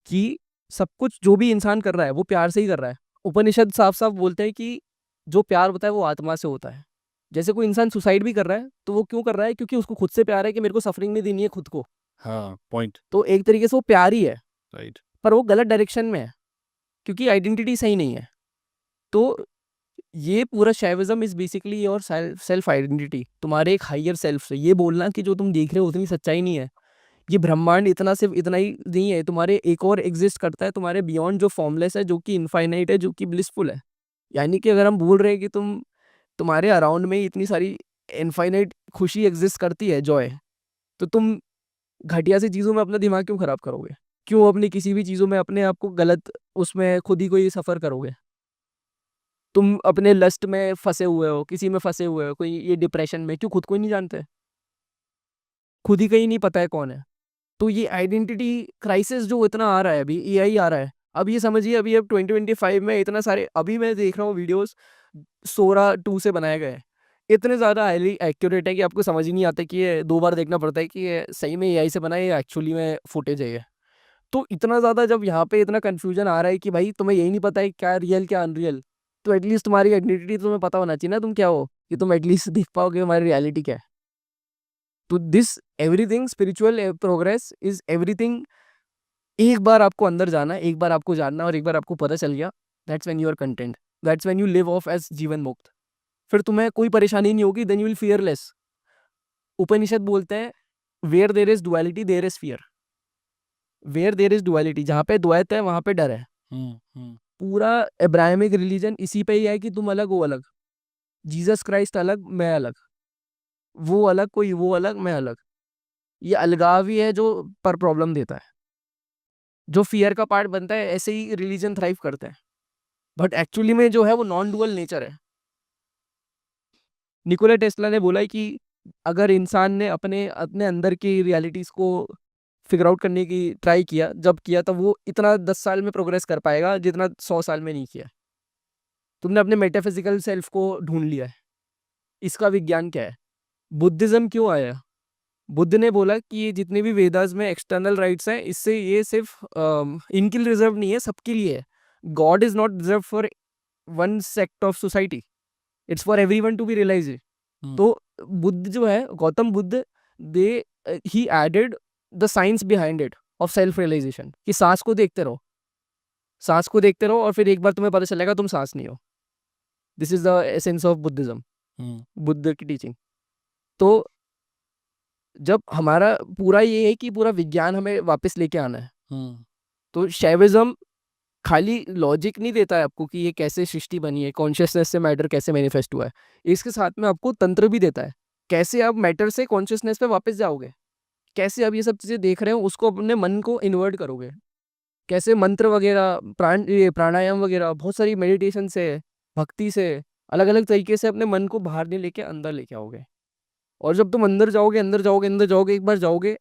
कि सब कुछ जो भी इंसान कर रहा है वो प्यार से ही कर रहा है। उपनिषद साफ साफ बोलते हैं कि जो प्यार होता है वो आत्मा से होता है। जैसे कोई इंसान सुसाइड भी कर रहा है तो वो क्यों कर रहा है, क्योंकि उसको खुद से प्यार है कि मेरे को सफरिंग नहीं देनी है खुद को। हाँ, पॉइंट। तो एक तरीके से वो प्यार ही है, राइट। पर वो गलत डायरेक्शन में है क्योंकि आइडेंटिटी सही नहीं है। तो ये पूरा Shaivism is basically your self identity, तुम्हारे एक हायर सेल्फ से ये बोलना कि जो तुम देख रहे हो उतनी सच्चाई नहीं है, ये ब्रह्मांड इतना सिर्फ इतना ही नहीं है, तुम्हारे एक और एग्जिस्ट करता है तुम्हारे बियॉन्ड, जो फॉर्मलेस है, जो कि इनफाइनाइट है, जो कि ब्लिसफुल है। यानी कि अगर हम बोल रहे हैं कि तुम्हारे अराउंड में ही इतनी सारी इनफाइनाइट खुशी एग्जिस्ट करती है, जॉय, तो तुम घटिया सी चीज़ों में अपना दिमाग क्यों खराब करोगे? क्यों अपनी किसी भी चीज़ों में अपने आप को गलत उसमें खुद ही को ही सफ़र करोगे? तुम अपने लस्ट में फँसे हुए हो, किसी में फँसे हुए हो, कोई ये डिप्रेशन में, क्यों खुद को ही नहीं जानते? खुद ही का ही नहीं पता है कौन है। तो ये आइडेंटिटी क्राइसिस जो इतना आ रहा है अभी, एआई आ रहा है। अब ये समझिए अभी अब 2025 में इतना सारे अभी मैं देख रहा हूँ वीडियोज़ सोरा 2 से बनाए गए हैं। इतने ज़्यादा हाइली एक्यूरेट है कि आपको समझ ही नहीं आता कि ये 2 बार देखना पड़ता है कि ये सही में एआई से बना है या एक्चुअली में फुटेज है ये। तो इतना ज़्यादा जब यहाँ पे इतना कन्फ्यूज़न आ रहा है कि भाई तुम्हें यही नहीं पता है क्या रियल क्या अनरियल, तो एटलीस्ट तुम्हारी आइडेंटिटी तुम्हें पता होना चाहिए ना तुम क्या हो, कि तुम एटलीस्ट देख पाओगे हमारी रियलिटी क्या है। तो this everything spiritual progress is everything. एक बार आपको अंदर जाना है, एक बार आपको जानना और एक बार आपको पता चल गया, that's when you are content, that's when you live of as जीवन मुक्त। फिर तुम्हें कोई परेशानी नहीं होगी, then you will fearless. Upanishad बोलते हैं where there is duality there is fear. Where there is duality, जहाँ पे द्वैत है वहाँ पे डर है। पूरा अब्राहमिक रिलीजन इसी पे ही है कि तुम अलग, वो अलग। जीसस क्राइस्ट अलग, मैं अलग। वो अलग, कोई वो अलग, मैं अलग। ये अलगाव ही है जो पर प्रॉब्लम देता है। जो फियर का पार्ट बनता है, ऐसे ही रिलीजन थ्राइव करता है। बट एक्चुअली में जो है वो नॉन डुअल नेचर है। निकोला टेस्ला ने बोला है कि अगर इंसान ने अपने अपने अंदर की रियलिटीज को फिगर आउट करने की ट्राई किया, जब किया तब वो इतना 10 साल में प्रोग्रेस कर पाएगा जितना 100 साल में नहीं किया। तुमने अपने मेटाफिजिकल सेल्फ को ढूंढ लिया है। इसका विज्ञान क्या है? बुद्धिज्म क्यों आया? बुद्ध ने बोला कि ये जितने भी वेदास में एक्सटर्नल राइट्स हैं, इससे ये सिर्फ इनके लिए रिजर्व नहीं है, सबके लिए है। God is not reserve for one sect of society, it's for everyone to be realise. तो बुद्ध जो है, Gautam Buddha, they he added the science behind it of self realisation, कि सांस को देखते रहो, सांस को देखते रहो और फिर एक बार तुम्हें पता चलेगा तुम सांस नहीं हो। This is the essence of Buddhism, Buddha की टीचिंग। तो जब हमारा पूरा ये है कि पूरा विज्ञान हमें वापस लेके आना है, तो शैविज्म खाली लॉजिक नहीं देता है आपको कि ये कैसे सृष्टि बनी है, कॉन्शियसनेस से मैटर कैसे मैनिफेस्ट हुआ है, इसके साथ में आपको तंत्र भी देता है, कैसे आप मैटर से कॉन्शियसनेस पे वापस जाओगे, कैसे आप ये सब चीज़ें देख रहे हो उसको अपने मन को इन्वर्ट करोगे, कैसे मंत्र वगैरह, ये प्राणायाम वगैरह, बहुत सारी मेडिटेशन से, भक्ति से, अलग अलग तरीके से अपने मन को बाहर नहीं लेके अंदर लेके आओगे। और जब तुम अंदर जाओगे, अंदर जाओगे, अंदर जाओगे, एक बार जाओगे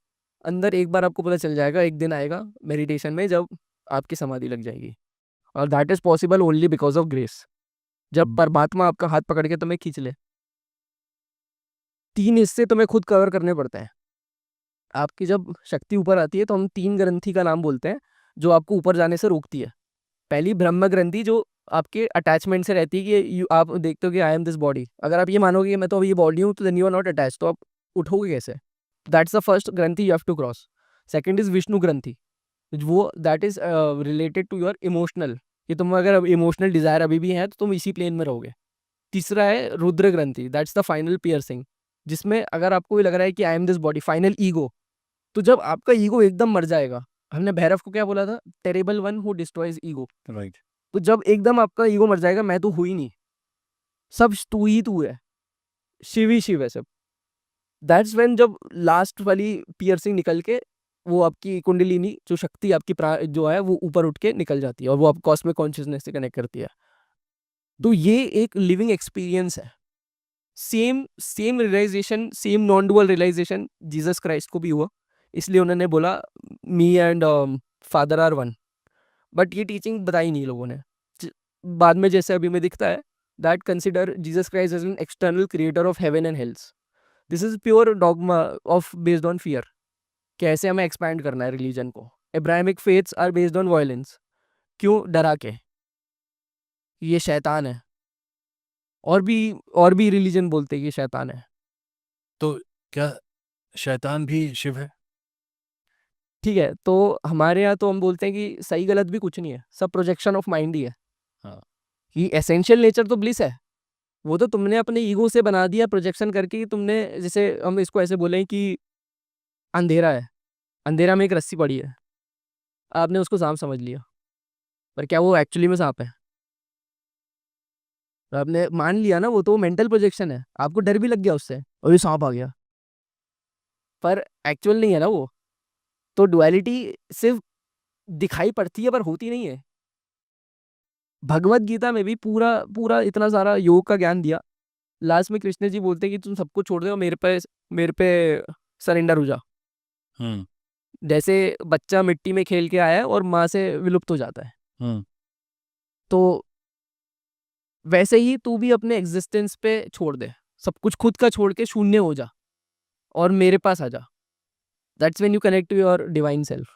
अंदर, एक बार आपको पता चल जाएगा, एक दिन आएगा मेडिटेशन में जब आपकी समाधि लग जाएगी। और that is possible only because of grace. जब परमात्मा आपका हाथ पकड़ के तुम्हें खींच ले। 3 हिस्से तुम्हें खुद कवर करने पड़ते हैं। आपकी जब शक्ति ऊपर आती है तो हम 3 ग्रंथि का नाम बोलते हैं जो आपको ऊपर जाने से रोकती है। पहली ब्रह्म ग्रंथि, जो आपके अटैचमेंट से रहती है कि आप देखते हो कि आई एम दिस बॉडी। अगर आप ये मानोगे कि मैं तो अभी ये बॉडी हूँ, तो then you are not attach, तो आप उठोगे कैसे? दैट्स द फर्स्ट ग्रंथि you have to cross. Second is Vishnu ग्रंथि, वो that is related to your emotional, कि तुम अगर इमोशनल डिजायर अभी भी है तो तुम इसी प्लेन में रहोगे। तीसरा है रुद्र ग्रंथि, दैट्स द फाइनल पियर्सिंग, जिसमें अगर आपको ये लग रहा है कि I am this body, final ego. तो जब आपका ईगो एकदम मर जाएगा, हमने भैरव को क्या बोला था? Terrible one who destroys ego. Right. तो जब एकदम आपका ईगो मर जाएगा, मैं तो हूँ ही नहीं, सब तू ही तू है, शिव ही शिव है सब, दैट्स व्हेन जब लास्ट वाली पियर्सिंग निकल के वो आपकी कुंडलिनी जो शक्ति आपकी जो है वो ऊपर उठ के निकल जाती है और वो आप कॉस्मिक कॉन्शियसनेस से कनेक्ट करती है। तो ये एक लिविंग एक्सपीरियंस है। Same same realization, same non dual realization Jesus Christ को भी हुआ, इसलिए उन्होंने बोला me and father are one. But ये टीचिंग बताई नहीं लोगों ने। बाद में जैसे अभी में दिखता है, that consider Jesus Christ as an external creator of heaven and hells. This is pure dogma of based on fear. कैसे हमें एक्सपैंड करना है रिलीजन को। Abrahamic faiths are based on violence, क्यों? डरा के, ये शैतान है। और भी रिलीजन बोलते हैं कि शैतान है। तो क्या शैतान भी शिव है? ठीक है, तो हमारे यहाँ तो हम बोलते हैं कि सही गलत भी कुछ नहीं है, सब प्रोजेक्शन ऑफ माइंड ही है। हाँ। कि एसेंशियल नेचर तो ब्लिस है, वो तो तुमने अपने ईगो से बना दिया प्रोजेक्शन करके कि तुमने, जैसे हम इसको ऐसे बोलें कि अंधेरा है, अंधेरा में एक रस्सी पड़ी है, आपने उसको सांप समझ लिया, पर क्या वो एक्चुअली में सांप है? तो आपने मान लिया ना, वो तो मेंटल प्रोजेक्शन है, आपको डर भी लग गया उससे, और ये सांप आ गया, पर एक्चुअल नहीं है ना वो। तो डुअलिटी सिर्फ दिखाई पड़ती है पर होती नहीं है। भगवत गीता में भी पूरा पूरा इतना सारा योग का ज्ञान दिया, लास्ट में कृष्ण जी बोलते हैं कि तुम सबको छोड़ दो, मेरे पे सरेंडर हो जा। हम्म जैसे बच्चा मिट्टी में खेल के आया है और माँ से विलुप्त हो जाता है, हम्म तो वैसे ही तू भी अपने एग्जिस्टेंस पे छोड़ दे, सब कुछ खुद का छोड़ के शून्य हो जा और मेरे पास आ जा। That's when you connect to your divine self.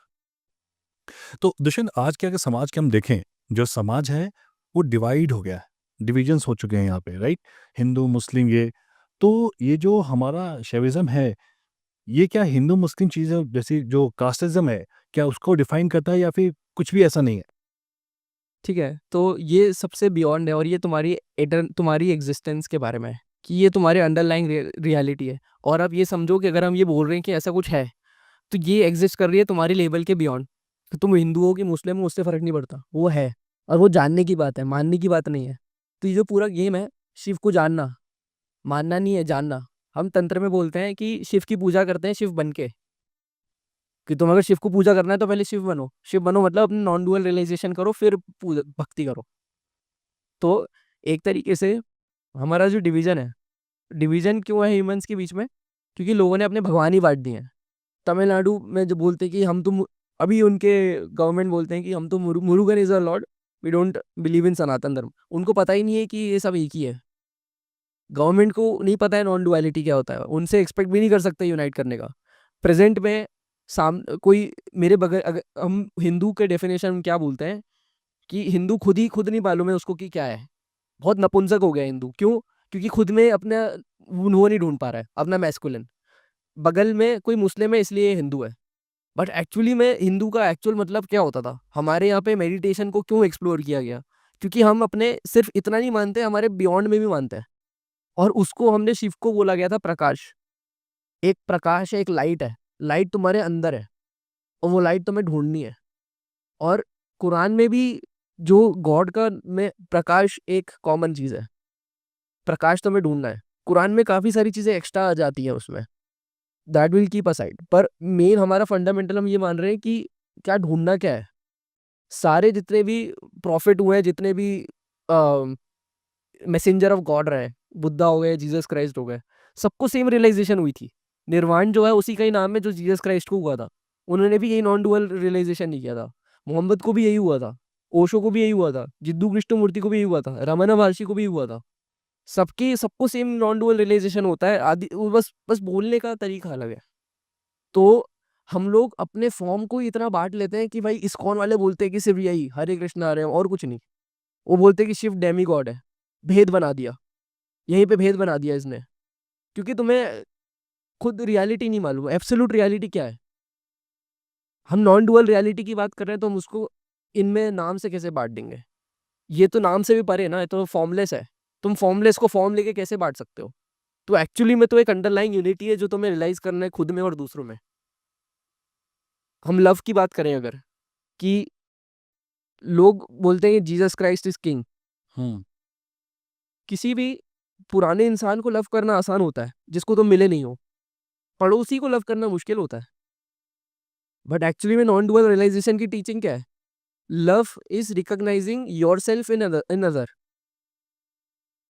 तो दुष्यंत, आज के अगर समाज के हम देखें, जो समाज है वो डिवाइड हो गया है, डिविजन्स हो चुके हैं यहाँ पे, राइट? हिंदू मुस्लिम ये, तो ये जो हमारा शैविज्म है, ये क्या हिंदू मुस्लिम चीज़ें जैसी जो कास्टिज्म है, क्या उसको डिफाइन करता है या फिर कुछ भी ऐसा नहीं है? ठीक है, तो ये सबसे बियॉन्ड है और ये तुम्हारी एग्जिस्टेंस के बारे में है, कि ये तुम्हारे अंडरलाइंग रियलिटी है। और अब ये समझो कि अगर हम ये बोल रहे हैं कि ऐसा कुछ है, तो ये एग्जिस्ट कर रही है तुम्हारी लेवल के बियॉन्ड। तो तुम हिंदू हो कि मुस्लिम हो उससे फर्क नहीं पड़ता, वो है। और वो जानने की बात है, मानने की बात नहीं है। तो ये जो पूरा गेम है, शिव को जानना, मानना नहीं है, जानना। हम तंत्र में बोलते हैं कि शिव की पूजा करते हैं शिव बन के, कि तुम अगर शिव को पूजा करना है तो पहले शिव बनो। शिव बनो मतलब अपने नॉन डुअल रियलाइजेशन करो, फिर पूजा भक्ति करो। तो एक तरीके से हमारा जो डिवीजन है, डिवीजन क्यों है ह्यूमंस के बीच में? क्योंकि लोगों ने अपने भगवान ही बांट दिए हैं। तमिलनाडु में जो बोलते हैं कि हम तो अभी उनके गवर्नमेंट बोलते हैं कि हम तो Murugan is a lord, we don't believe in Sanatan Dharma. उनको पता ही नहीं है कि ये सब एक ही है। गवर्नमेंट को नहीं पता है नॉन डुअलिटी क्या होता है, उनसे एक्सपेक्ट भी नहीं कर सकते यूनाइट करने का। प्रेजेंट में कोई मेरे बगैर, अगर हम हिंदू के डेफिनेशन में क्या बोलते हैं कि हिंदू खुद नहीं मालूम है उसको कि क्या है। बहुत नपुंसक हो गया हिंदू, क्यों? क्योंकि खुद में अपना वो नहीं ढूंढ पा रहा है, अपना मैस्कुलिन। बगल में कोई मुस्लिम है इसलिए हिंदू है। बट एक्चुअली में हिंदू का एक्चुअल मतलब क्या होता था? हमारे यहाँ पे मेडिटेशन को क्यों एक्सप्लोर किया गया? क्योंकि हम अपने सिर्फ इतना नहीं मानते, हमारे बियॉन्ड में भी मानते हैं। और उसको हमने शिव को बोला गया था प्रकाश। एक प्रकाश है, एक लाइट है, लाइट तुम्हारे अंदर है और वो लाइट तुम्हें ढूंढनी है। और कुरान में भी जो गॉड का में प्रकाश एक कॉमन चीज है, प्रकाश तुम्हें ढूंढना है। कुरान में काफी सारी चीजें एक्स्ट्रा आ जाती हैं उसमें, दैट विल कीप असाइड। पर मेन हमारा फंडामेंटल हम ये मान रहे हैं कि क्या ढूंढना क्या है। सारे जितने भी प्रॉफिट हुए हैं, जितने भी मैसेंजर ऑफ गॉड रहे, बुद्धा हो गए, जीसस क्राइस्ट हो गए, सबको सेम रियलाइजेशन हुई थी। निर्वाण जो है उसी का ही नाम है जो जीसस क्राइस्ट को हुआ था। उन्होंने भी यही नॉन डुअल रियलाइजेशन नहीं किया था। मोहम्मद को भी यही हुआ था, ओशो को भी यही हुआ था, जिद्दू कृष्णमूर्ति को भी यही हुआ था, रमना महर्षि को भी हुआ था। सबको सेम नॉन डुअल रियलाइजेशन होता है। आदि वो बस बोलने का तरीका अलग है। तो हम लोग अपने फॉर्म को ही इतना बांट लेते हैं कि भाई इस्कॉन वाले बोलते हैं कि सिर्फ यही हरे कृष्ण आ रहे हैं और कुछ नहीं। वो बोलते हैं कि शिव डेमी गॉड है। भेद बना दिया, यहीं पे भेद बना दिया इसने। क्योंकि तुम्हें खुद रियलिटी नहीं मालूम, एब्सोल्यूट रियलिटी क्या है। हम नॉन डुअल रियलिटी की बात कर रहे हैं तो हम उसको इनमें नाम से कैसे बांट देंगे? ये तो नाम से भी परे ना, ये तो फॉर्मलेस है। तुम फॉर्मलेस को फॉर्म लेके कैसे बांट सकते हो? तो एक्चुअली में तो एक अंडरलाइंग यूनिटी है जो तुम्हें रियलाइज करना है खुद में और दूसरों में। हम लव की बात करें अगर, कि लोग बोलते हैं जीसस क्राइस्ट इज किंग। हम्म किसी भी पुराने इंसान को लव करना आसान होता है जिसको तुम मिले नहीं हो। पड़ोसी को लव करना मुश्किल होता है। बट एक्चुअली में नॉन डुअल रियलाइजेशन की टीचिंग क्या है? Love is recognising your self in other.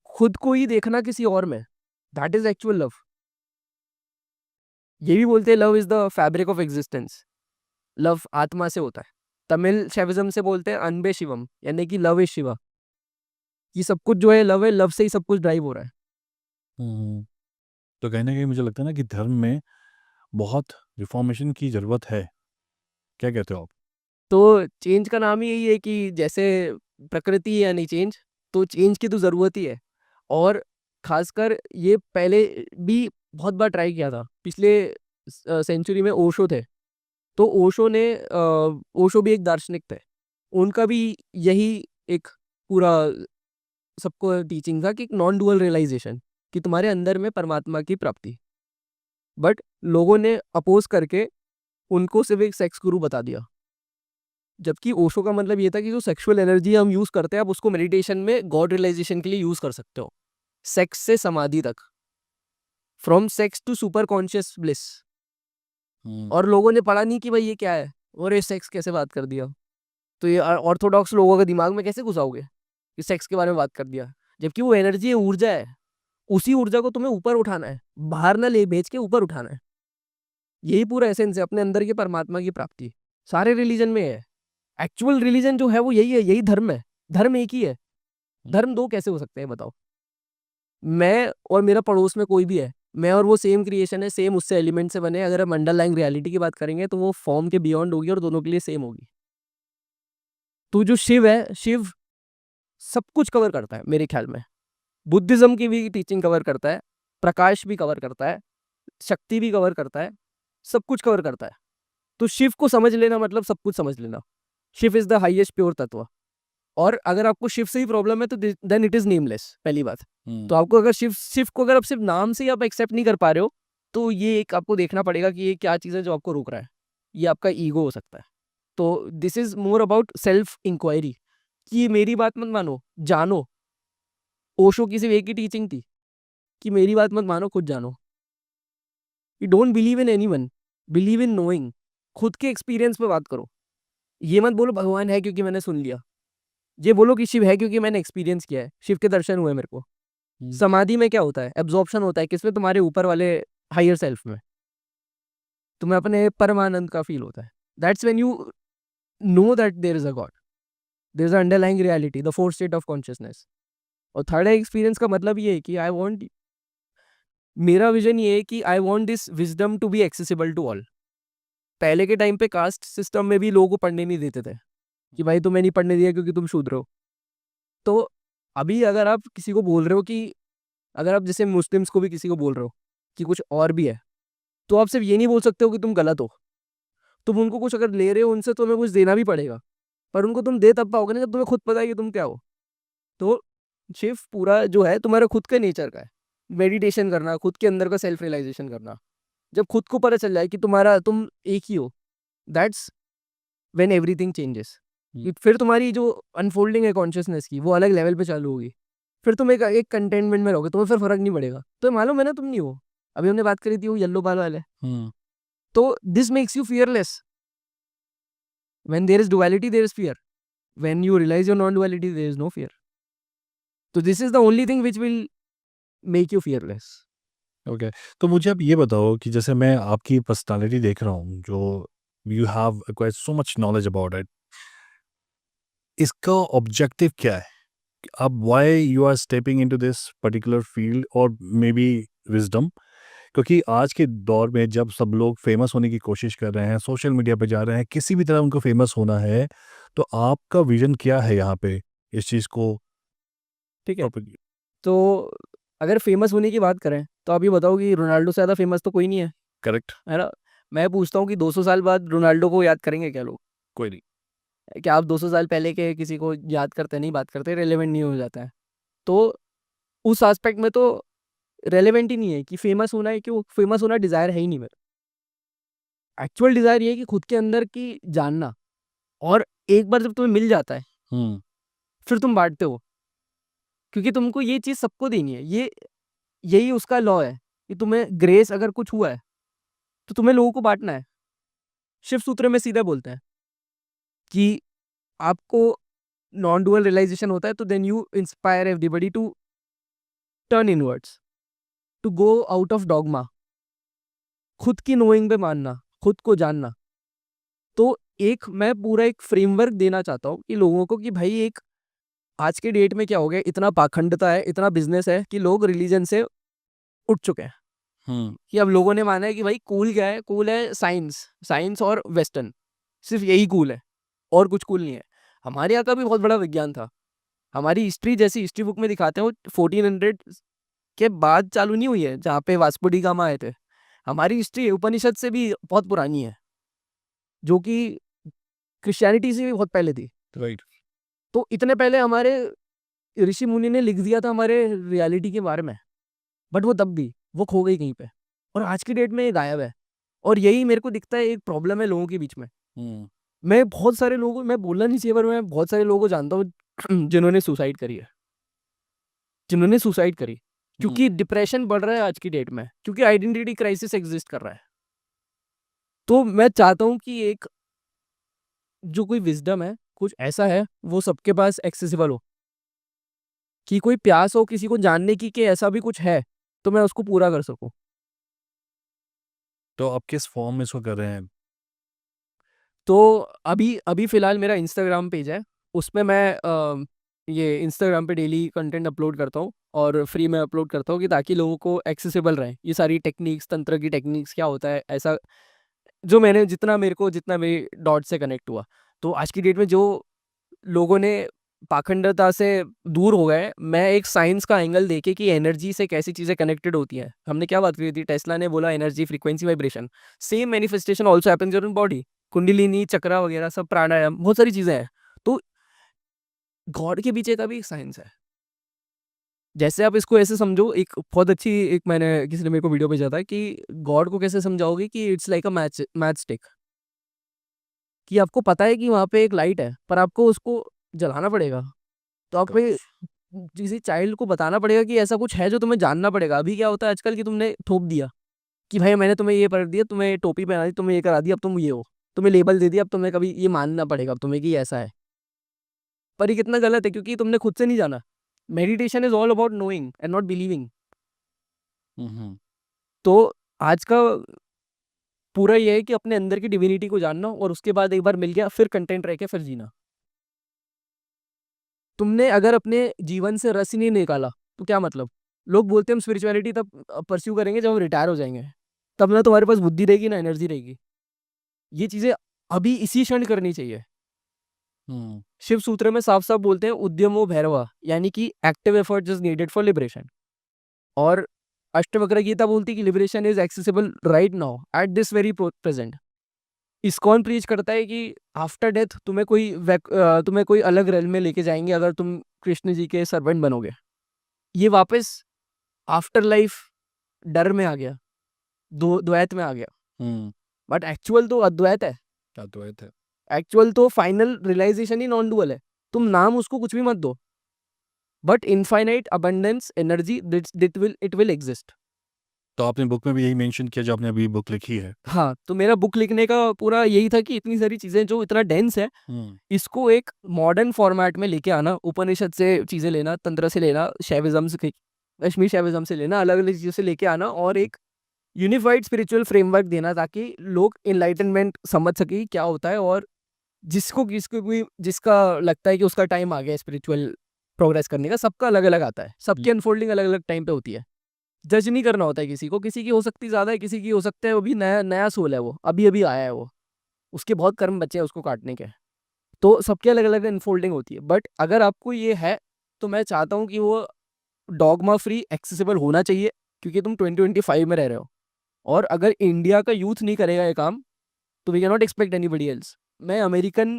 खुद को ही देखना किसी और में, दैट इज एक्चुअल लव। ये भी बोलते हैं love is the fabric of existence. Love आत्मा से होता है। तमिल शैविज्म से बोलते हैं अनबे शिवम, यानी कि लव इज शिवा। ये सब कुछ जो है लव है, लव से ही सब कुछ ड्राइव हो रहा है। हम्म। तो कहीं ना कहीं मुझे लगता है ना कि धर्म में बहुत रिफॉर्मेशन की ज़रूरत है। क्या कहते हो आप? तो चेंज का नाम ही यही है कि जैसे प्रकृति है यानी चेंज, तो चेंज की तो ज़रूरत ही है। और खासकर ये पहले भी बहुत बार ट्राई किया था। पिछले सेंचुरी में ओशो थे, तो ओशो भी एक दार्शनिक थे। उनका भी यही एक पूरा सबको टीचिंग था कि नॉन डुअल रियलाइजेशन, कि तुम्हारे अंदर में परमात्मा की प्राप्ति। बट लोगों ने अपोज करके उनको सिर्फ एक सेक्स गुरु बता दिया। जबकि ओशो का मतलब ये था कि जो सेक्सुअल एनर्जी हम यूज करते हैं, आप उसको मेडिटेशन में गॉड रियलाइजेशन के लिए यूज कर सकते हो, सेक्स से समाधि तक। From sex to super conscious bliss. और लोगों ने पढ़ा नहीं कि भाई ये क्या है, और ये सेक्स कैसे बात कर दिया। तो ये ऑर्थोडॉक्स लोगों के दिमाग में कैसे घुसाओगे कि सेक्स के बारे में बात कर दिया, जबकि वो एनर्जी है, ऊर्जा है। उसी ऊर्जा को तुम्हें ऊपर उठाना है, बाहर ना ले भेज के ऊपर उठाना है। यही पूरा एसेंस है अपने अंदर के परमात्मा की प्राप्ति। सारे रिलीजन में है। एक्चुअल रिलीजन जो है वो यही है, यही धर्म है। धर्म एक ही है। धर्म दो कैसे हो सकते हैं बताओ। मैं और मेरा पड़ोस में कोई भी है, मैं और वो सेम क्रिएशन है, सेम उससे एलिमेंट से बने। अगर हम अंडरलाइंग रियलिटी की बात करेंगे तो वो फॉर्म के बियॉन्ड होगी और दोनों के लिए सेम होगी। तो जो शिव है, शिव सब कुछ कवर करता है मेरे ख्याल में। बुद्धिज्म की भी टीचिंग कवर करता है, प्रकाश भी कवर करता है, शक्ति भी कवर करता है, सब कुछ कवर करता है। तो शिव को समझ लेना मतलब सब कुछ समझ लेना। Shiva is the highest pure तत्व। और अगर आपको शिव से ही प्रॉब्लम है तो देन इट इज नेमलेस, पहली बात। तो आपको अगर शिव शिव को अगर आप सिर्फ नाम से ही आप एक्सेप्ट नहीं कर पा रहे हो, तो ये एक आपको देखना पड़ेगा कि ये क्या चीज़ है जो आपको रोक रहा है। ये आपका ईगो हो सकता है। तो this is more about self inquiry कि मेरी बात मत मानो, जानो। ओशो की सिर्फ एक ही टीचिंग थी कि मेरी बात मत मानो, खुद जानो। You don't believe in anyone, believe in knowing. खुद के एक्सपीरियंस पे बात करो। ये मत बोलो भगवान है क्योंकि मैंने सुन लिया। ये बोलो कि शिव है क्योंकि मैंने एक्सपीरियंस किया है, शिव के दर्शन हुए मेरे को। समाधि में क्या होता है? एब्जॉर्प्शन होता है किसमें? तुम्हारे ऊपर वाले हायर सेल्फ में। तुम्हें अपने परमानंद का फील होता है। That's when you know that there is a god, there is a underlying reality, the fourth state of consciousness. और थर्ड एक्सपीरियंस का मतलब ये है कि आई वांट, मेरा विजन ये है कि I want this wisdom to be accessible to all. पहले के टाइम पे कास्ट सिस्टम में भी लोगों को पढ़ने नहीं देते थे कि भाई तुम्हें नहीं पढ़ने दिया क्योंकि तुम शूद्र हो। तो अभी अगर आप किसी को बोल रहे हो कि, अगर आप जैसे मुस्लिम्स को भी किसी को बोल रहे हो कि कुछ और भी है, तो आप सिर्फ ये नहीं बोल सकते हो कि तुम गलत हो। तुम उनको कुछ अगर ले रहे हो उनसे, तो तुम्हें कुछ देना भी पड़ेगा। पर उनको तुम दे तब पाओगे ना जब तुम्हें खुद पता है कि तुम क्या हो। तो शिव पूरा जो है तुम्हारा खुद के नेचर का है। मेडिटेशन करना, खुद के अंदर का सेल्फ रियलाइजेशन करना। जब खुद को पता चल जाए कि तुम एक ही हो, दैट्स व्हेन एवरीथिंग चेंजेस। फिर तुम्हारी जो अनफोल्डिंग है कॉन्शियसनेस की, वो अलग लेवल पे चालू होगी। फिर तुम एक कंटेनमेंट में रहोगे, तुम्हें फिर फर्क नहीं पड़ेगा। तो मालूम है ना, तुम नहीं हो। अभी हमने बात करी थी वो येलो बाल वाले। तो this makes you fearless. When there is duality there is fear, when you realise your non duality there is no fear. तो this is the only thing which will make you fearless. Okay, तो मुझे अब ये बताओ कि जैसे मैं आपकी पर्सनालिटी देख रहा हूँ, जो you have acquired so much knowledge about it, इसका ऑब्जेक्टिव क्या है? अब why you are stepping into this particular field और मे बी विजडम? क्योंकि आज के दौर में जब सब लोग फेमस होने की कोशिश कर रहे हैं, सोशल मीडिया पे जा रहे हैं, किसी भी तरह उनको फेमस होना है, तो आपका विजन क्या है यहाँ पे इस चीज़ को? ठीक है, तो अगर फेमस होने की बात करें तो आप ये बताओ कि रोनाल्डो से ज़्यादा फेमस तो कोई नहीं है, करेक्ट। है ना? मैं पूछता हूँ कि 200 साल बाद रोनाल्डो को याद करेंगे क्या लोग? कोई नहीं। क्या आप 200 साल पहले के किसी को याद करते? नहीं बात करते, रेलेवेंट नहीं हो जाता है। तो उस एस्पेक्ट में तो रेलेवेंट ही नहीं है कि फेमस होना है। क्यों? फेमस होना डिज़ायर है ही नहीं मेरा। एक्चुअल डिज़ायर ये है कि खुद के अंदर की जानना। और एक बार जब तुम्हें मिल जाता है, फिर तुम बांटते हो, क्योंकि तुमको ये चीज़ सबको देनी है। यही उसका लॉ है कि तुम्हें ग्रेस अगर कुछ हुआ है तो तुम्हें लोगों को बांटना है। शिव सूत्र में सीधा बोलते हैं कि आपको नॉन डुअल रियलाइजेशन होता है, तो then you inspire everybody to turn inwards, to go out of dogma. खुद की नोइंग पे मानना, खुद को जानना। तो मैं पूरा एक फ्रेमवर्क देना चाहता हूँ कि लोगों को, कि भाई एक आज के डेट में क्या हो गया, इतना पाखंडता है, इतना बिजनेस है कि लोग रिलीजन से उठ चुके हैं। कि अब लोगों ने माना है कि भाई कूल क्या है? कूल है साइंस, साइंस और वेस्टर्न, सिर्फ यही कूल है, और कुछ कूल नहीं है। हमारे यहाँ का भी बहुत बड़ा विज्ञान था। हमारी हिस्ट्री जैसी हिस्ट्री बुक में दिखाते हैं, वो 1400 के बाद चालू नहीं हुई है, जहाँ पे वास्को डी गामा आए थे। हमारी हिस्ट्री उपनिषद से भी बहुत पुरानी है, जो कि क्रिश्चियनिटी से भी बहुत पहले थी। राइट। तो इतने पहले हमारे ऋषि मुनि ने लिख दिया था हमारे रियलिटी के बारे में। बट वो तब भी वो खो गई कहीं पे, और आज की डेट में ये गायब है। और यही मेरे को दिखता है एक प्रॉब्लम है लोगों के बीच में। मैं बहुत सारे लोगों, मैं बोलना नहीं चाहिए, पर मैं बहुत सारे लोगों को जानता हूँ जिन्होंने सुसाइड करी है, जिन्होंने सुसाइड करी। क्योंकि डिप्रेशन बढ़ रहा है आज की डेट में, क्योंकि आइडेंटिटी क्राइसिस एग्जिस्ट कर रहा है। तो मैं चाहता हूँ कि एक जो कोई विजडम है, कुछ ऐसा है, वो सबके पास एक्सेसिबल हो, कि कोई प्यास हो किसी को जानने की कि ऐसा भी कुछ है, तो मैं उसको पूरा कर सकूँ। तो आप किस फॉर्म में इसको कर रहे हैं? तो अभी अभी फ़िलहाल मेरा इंस्टाग्राम पेज है, उसमें मैं ये इंस्टाग्राम पे डेली कंटेंट अपलोड करता हूँ और फ्री में अपलोड करता हूँ, कि ताकि लोगों को एक्सेसिबल रहे। ये सारी टेक्निक्स, तंत्र की टेक्निक्स क्या होता है, ऐसा जो मैंने जितना मेरी डॉट से कनेक्ट हुआ। तो आज की डेट में जो लोगों ने पाखंडता से दूर हो गए, मैं एक साइंस का एंगल देके कि एनर्जी से कैसी चीज़ें कनेक्टेड होती हैं। हमने क्या बात करी थी, टेस्ला ने बोला energy, frequency, vibration. Same manifestation also happens in your body. कुंडलिनी, चक्रा वगैरह सब, प्राणायाम, बहुत सारी चीज़ें हैं। तो गॉड के पीछे का भी एक साइंस है। जैसे आप इसको ऐसे समझो, एक बहुत अच्छी, एक मैंने किसी ने मेरे को वीडियो भेजा था कि गॉड को कैसे समझाओगे कि it's like a match stick, कि आपको पता है कि वहाँ पे एक लाइट है, पर आपको उसको जलाना पड़ेगा। तो आप पे किसी चाइल्ड को बताना पड़ेगा कि ऐसा कुछ है जो तुम्हें जानना पड़ेगा। अभी क्या होता है आजकल, कि तुमने थोप दिया कि भाई मैंने तुम्हें ये पढ़ दिया, तुम्हें टोपी पहना दी, तुम्हें ये करा दिया, अब तुम ये हो, तुम्हें लेबल दे दिया, अब तुम्हें कभी ये मानना पड़ेगा अब तुम्हें कि ये ऐसा है। पर ये कितना गलत है, क्योंकि तुमने खुद से नहीं जाना। Meditation is all about knowing and not believing. तो आज का पूरा ये है कि अपने अंदर की डिविनिटी को जानना, और उसके बाद एक बार मिल गया, फिर कंटेंट रह के फिर जीना। तुमने अगर अपने जीवन से रस ही नहीं निकाला, तो क्या मतलब? लोग बोलते हैं हम स्पिरिचुअलिटी तब परस्यू करेंगे जब हम रिटायर हो जाएंगे, तब ना तुम्हारे पास बुद्धि रहेगी ना एनर्जी रहेगी। ये चीजें अभी इसी क्षण करनी चाहिए। शिव सूत्र में साफ साफ बोलते हैं उद्यमो भैरवा, यानी कि active effort is needed for liberation. और अष्टवक्र गीता बोलती है कि liberation is accessible right now at this very present. ISKCON preach करता है कि आफ्टर डेथ तुम्हें कोई अलग रेल में लेके जाएंगे अगर तुम कृष्ण जी के सर्वेंट बनोगे। ये वापस आफ्टर लाइफ डर में आ गया, द्वैत में आ गया। बट एक्चुअल तो अद्वैत है। अद्वैत है। एक्चुअल तो फाइनल रियलाइजेशन ही नॉन डुअल है। तुम नाम उसको कुछ भी मत दो, but infinite abundance energy, it will exist. तो आपने बुक में भी यही मेंशन किया जो आपने अभी बुक लिखी है। हाँ, तो मेरा बुक लिखने का पूरा यही था कि इतनी सारी चीजें जो इतना डेंस है, इसको एक मॉडर्न फॉर्मेट में लेके आना, उपनिषद से चीजें लेना, तंत्र से लेना, शैविज्म से, कश्मीर शैविज्म से लेना, अलग अलग चीजों से लेके आना, और एक यूनिफाइड स्पिरिचुअल फ्रेमवर्क देना, ताकि लोग इनलाइटनमेंट समझ सके क्या होता है। और जिसको किसको भी जिसका लगता है कि उसका टाइम आ गया स्पिरिचुअल प्रोग्रेस करने का, सबका अलग अलग आता है, सबकी अनफोल्डिंग अलग अलग टाइम पे होती है। जज नहीं करना होता है किसी को, किसी की हो सकती ज़्यादा है, किसी की हो सकता है वो भी नया नया सोल है, वो अभी अभी आया है, वो उसके बहुत कर्म बचे हैं उसको काटने के। तो सबके अलग अलग अनफोल्डिंग होती है। बट अगर आपको ये है, तो मैं चाहता हूँ कि वो डॉगमा फ्री एक्सेसिबल होना चाहिए, क्योंकि तुम 2025 में रह रहे हो। और अगर इंडिया का यूथ नहीं करेगा ये काम, तो we can not expect anybody else. मैं अमेरिकन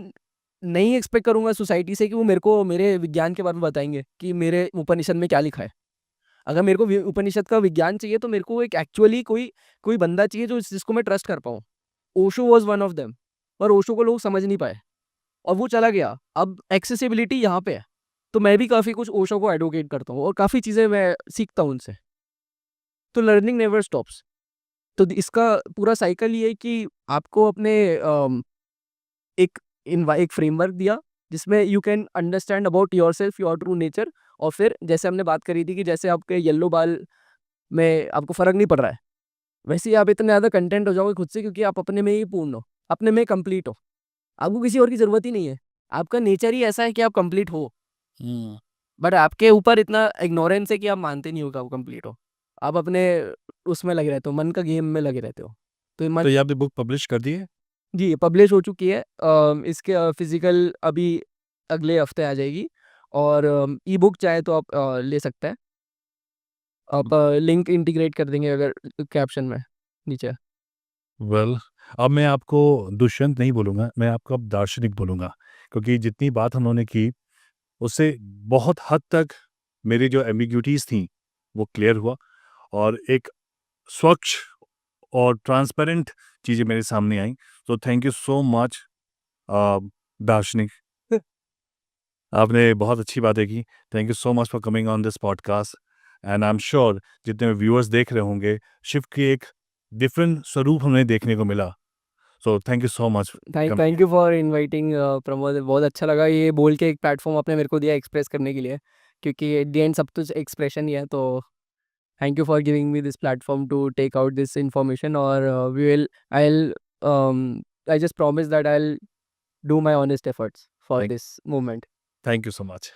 नहीं एक्सपेक्ट करूंगा सोसाइटी से कि वो मेरे को मेरे विज्ञान के बारे में बताएंगे कि मेरे उपनिषद में क्या लिखा है। अगर मेरे को उपनिषद का विज्ञान चाहिए, तो मेरे को एक एक्चुअली कोई कोई बंदा चाहिए जो जिसको मैं ट्रस्ट कर पाऊँ। Osho was one of them, पर ओशो को लोग समझ नहीं पाए और वो चला गया। अब एक्सेसिबिलिटी यहाँ पे है, तो मैं भी काफ़ी कुछ ओशो को एडवोकेट करता हूँ और काफ़ी चीज़ें मैं सीखता हूँ उनसे। तो लर्निंग नेवर स्टॉप्स। तो इसका पूरा साइकिल ये है कि आपको अपने एक एक फ्रेमवर्क दिया, जिसमें you can understand about your self, your true nature. और फिर जैसे हमने बात करी थी कि जैसे आपके येलो बाल में आपको फ़र्क नहीं पड़ रहा है, वैसे ही आप इतने ज़्यादा कंटेंट हो जाओगे खुद से, क्योंकि आप अपने में ही पूर्ण हो, अपने में कंप्लीट हो। आपको किसी और की ज़रूरत ही नहीं है। आपका नेचर ही ऐसा है कि आप कंप्लीट हो। बट आपके ऊपर इतना इग्नोरेंस है कि आप मानते नहीं हो कि आप कंप्लीट हो। आप अपने उसमें लगे रहते हो, मन का गेम में लगे रहते हो। तो ये तो ये आपने बुक पब्लिश कर दी है? जी, पब्लिश हो चुकी है। इसके फिजिकल अभी अगले हफ्ते आ जाएगी। और ई बुक चाहे तो आप ले सकते हैं। आप लिंक इंटीग्रेट कर देंगे अगर कैप्शन में नीचे। वेल, अब मैं आपको दुष्यंत नहीं बोलूँगा, मैं आपको अब दार्शनिक बोलूँगा, क्योंकि जितनी बात हम लोगों ने की, उससे बहुत हद तक मेरी जो एम्बिग्यूटीज़ थी, वो क्लियर हुआ और एक स्वच्छ और ट्रांसपेरेंट चीज़ें मेरे सामने आईं। तो थैंक यू सो मच दार्शनिक, आपने बहुत अच्छी बातें की। Thank you so much for coming on this podcast. And I am sure जितने व्यूअर्स देख रहे होंगे, शिव की एक डिफरेंट स्वरूप हमें देखने को मिला। So thank you so much. Thank you for inviting Pramod. बहुत अच्छा लगा ये बोल के एक प्लेटफॉर्म आपने मेरे को दिया एक्सप्रेस करने के लिए, क्योंकि एट द एंड सब कुछ एक्सप्रेशन ही है। तो thank you for giving me this platform to take out this information. और we will I just promise that I will do my honest efforts for Thank- this movement. Thank you so much.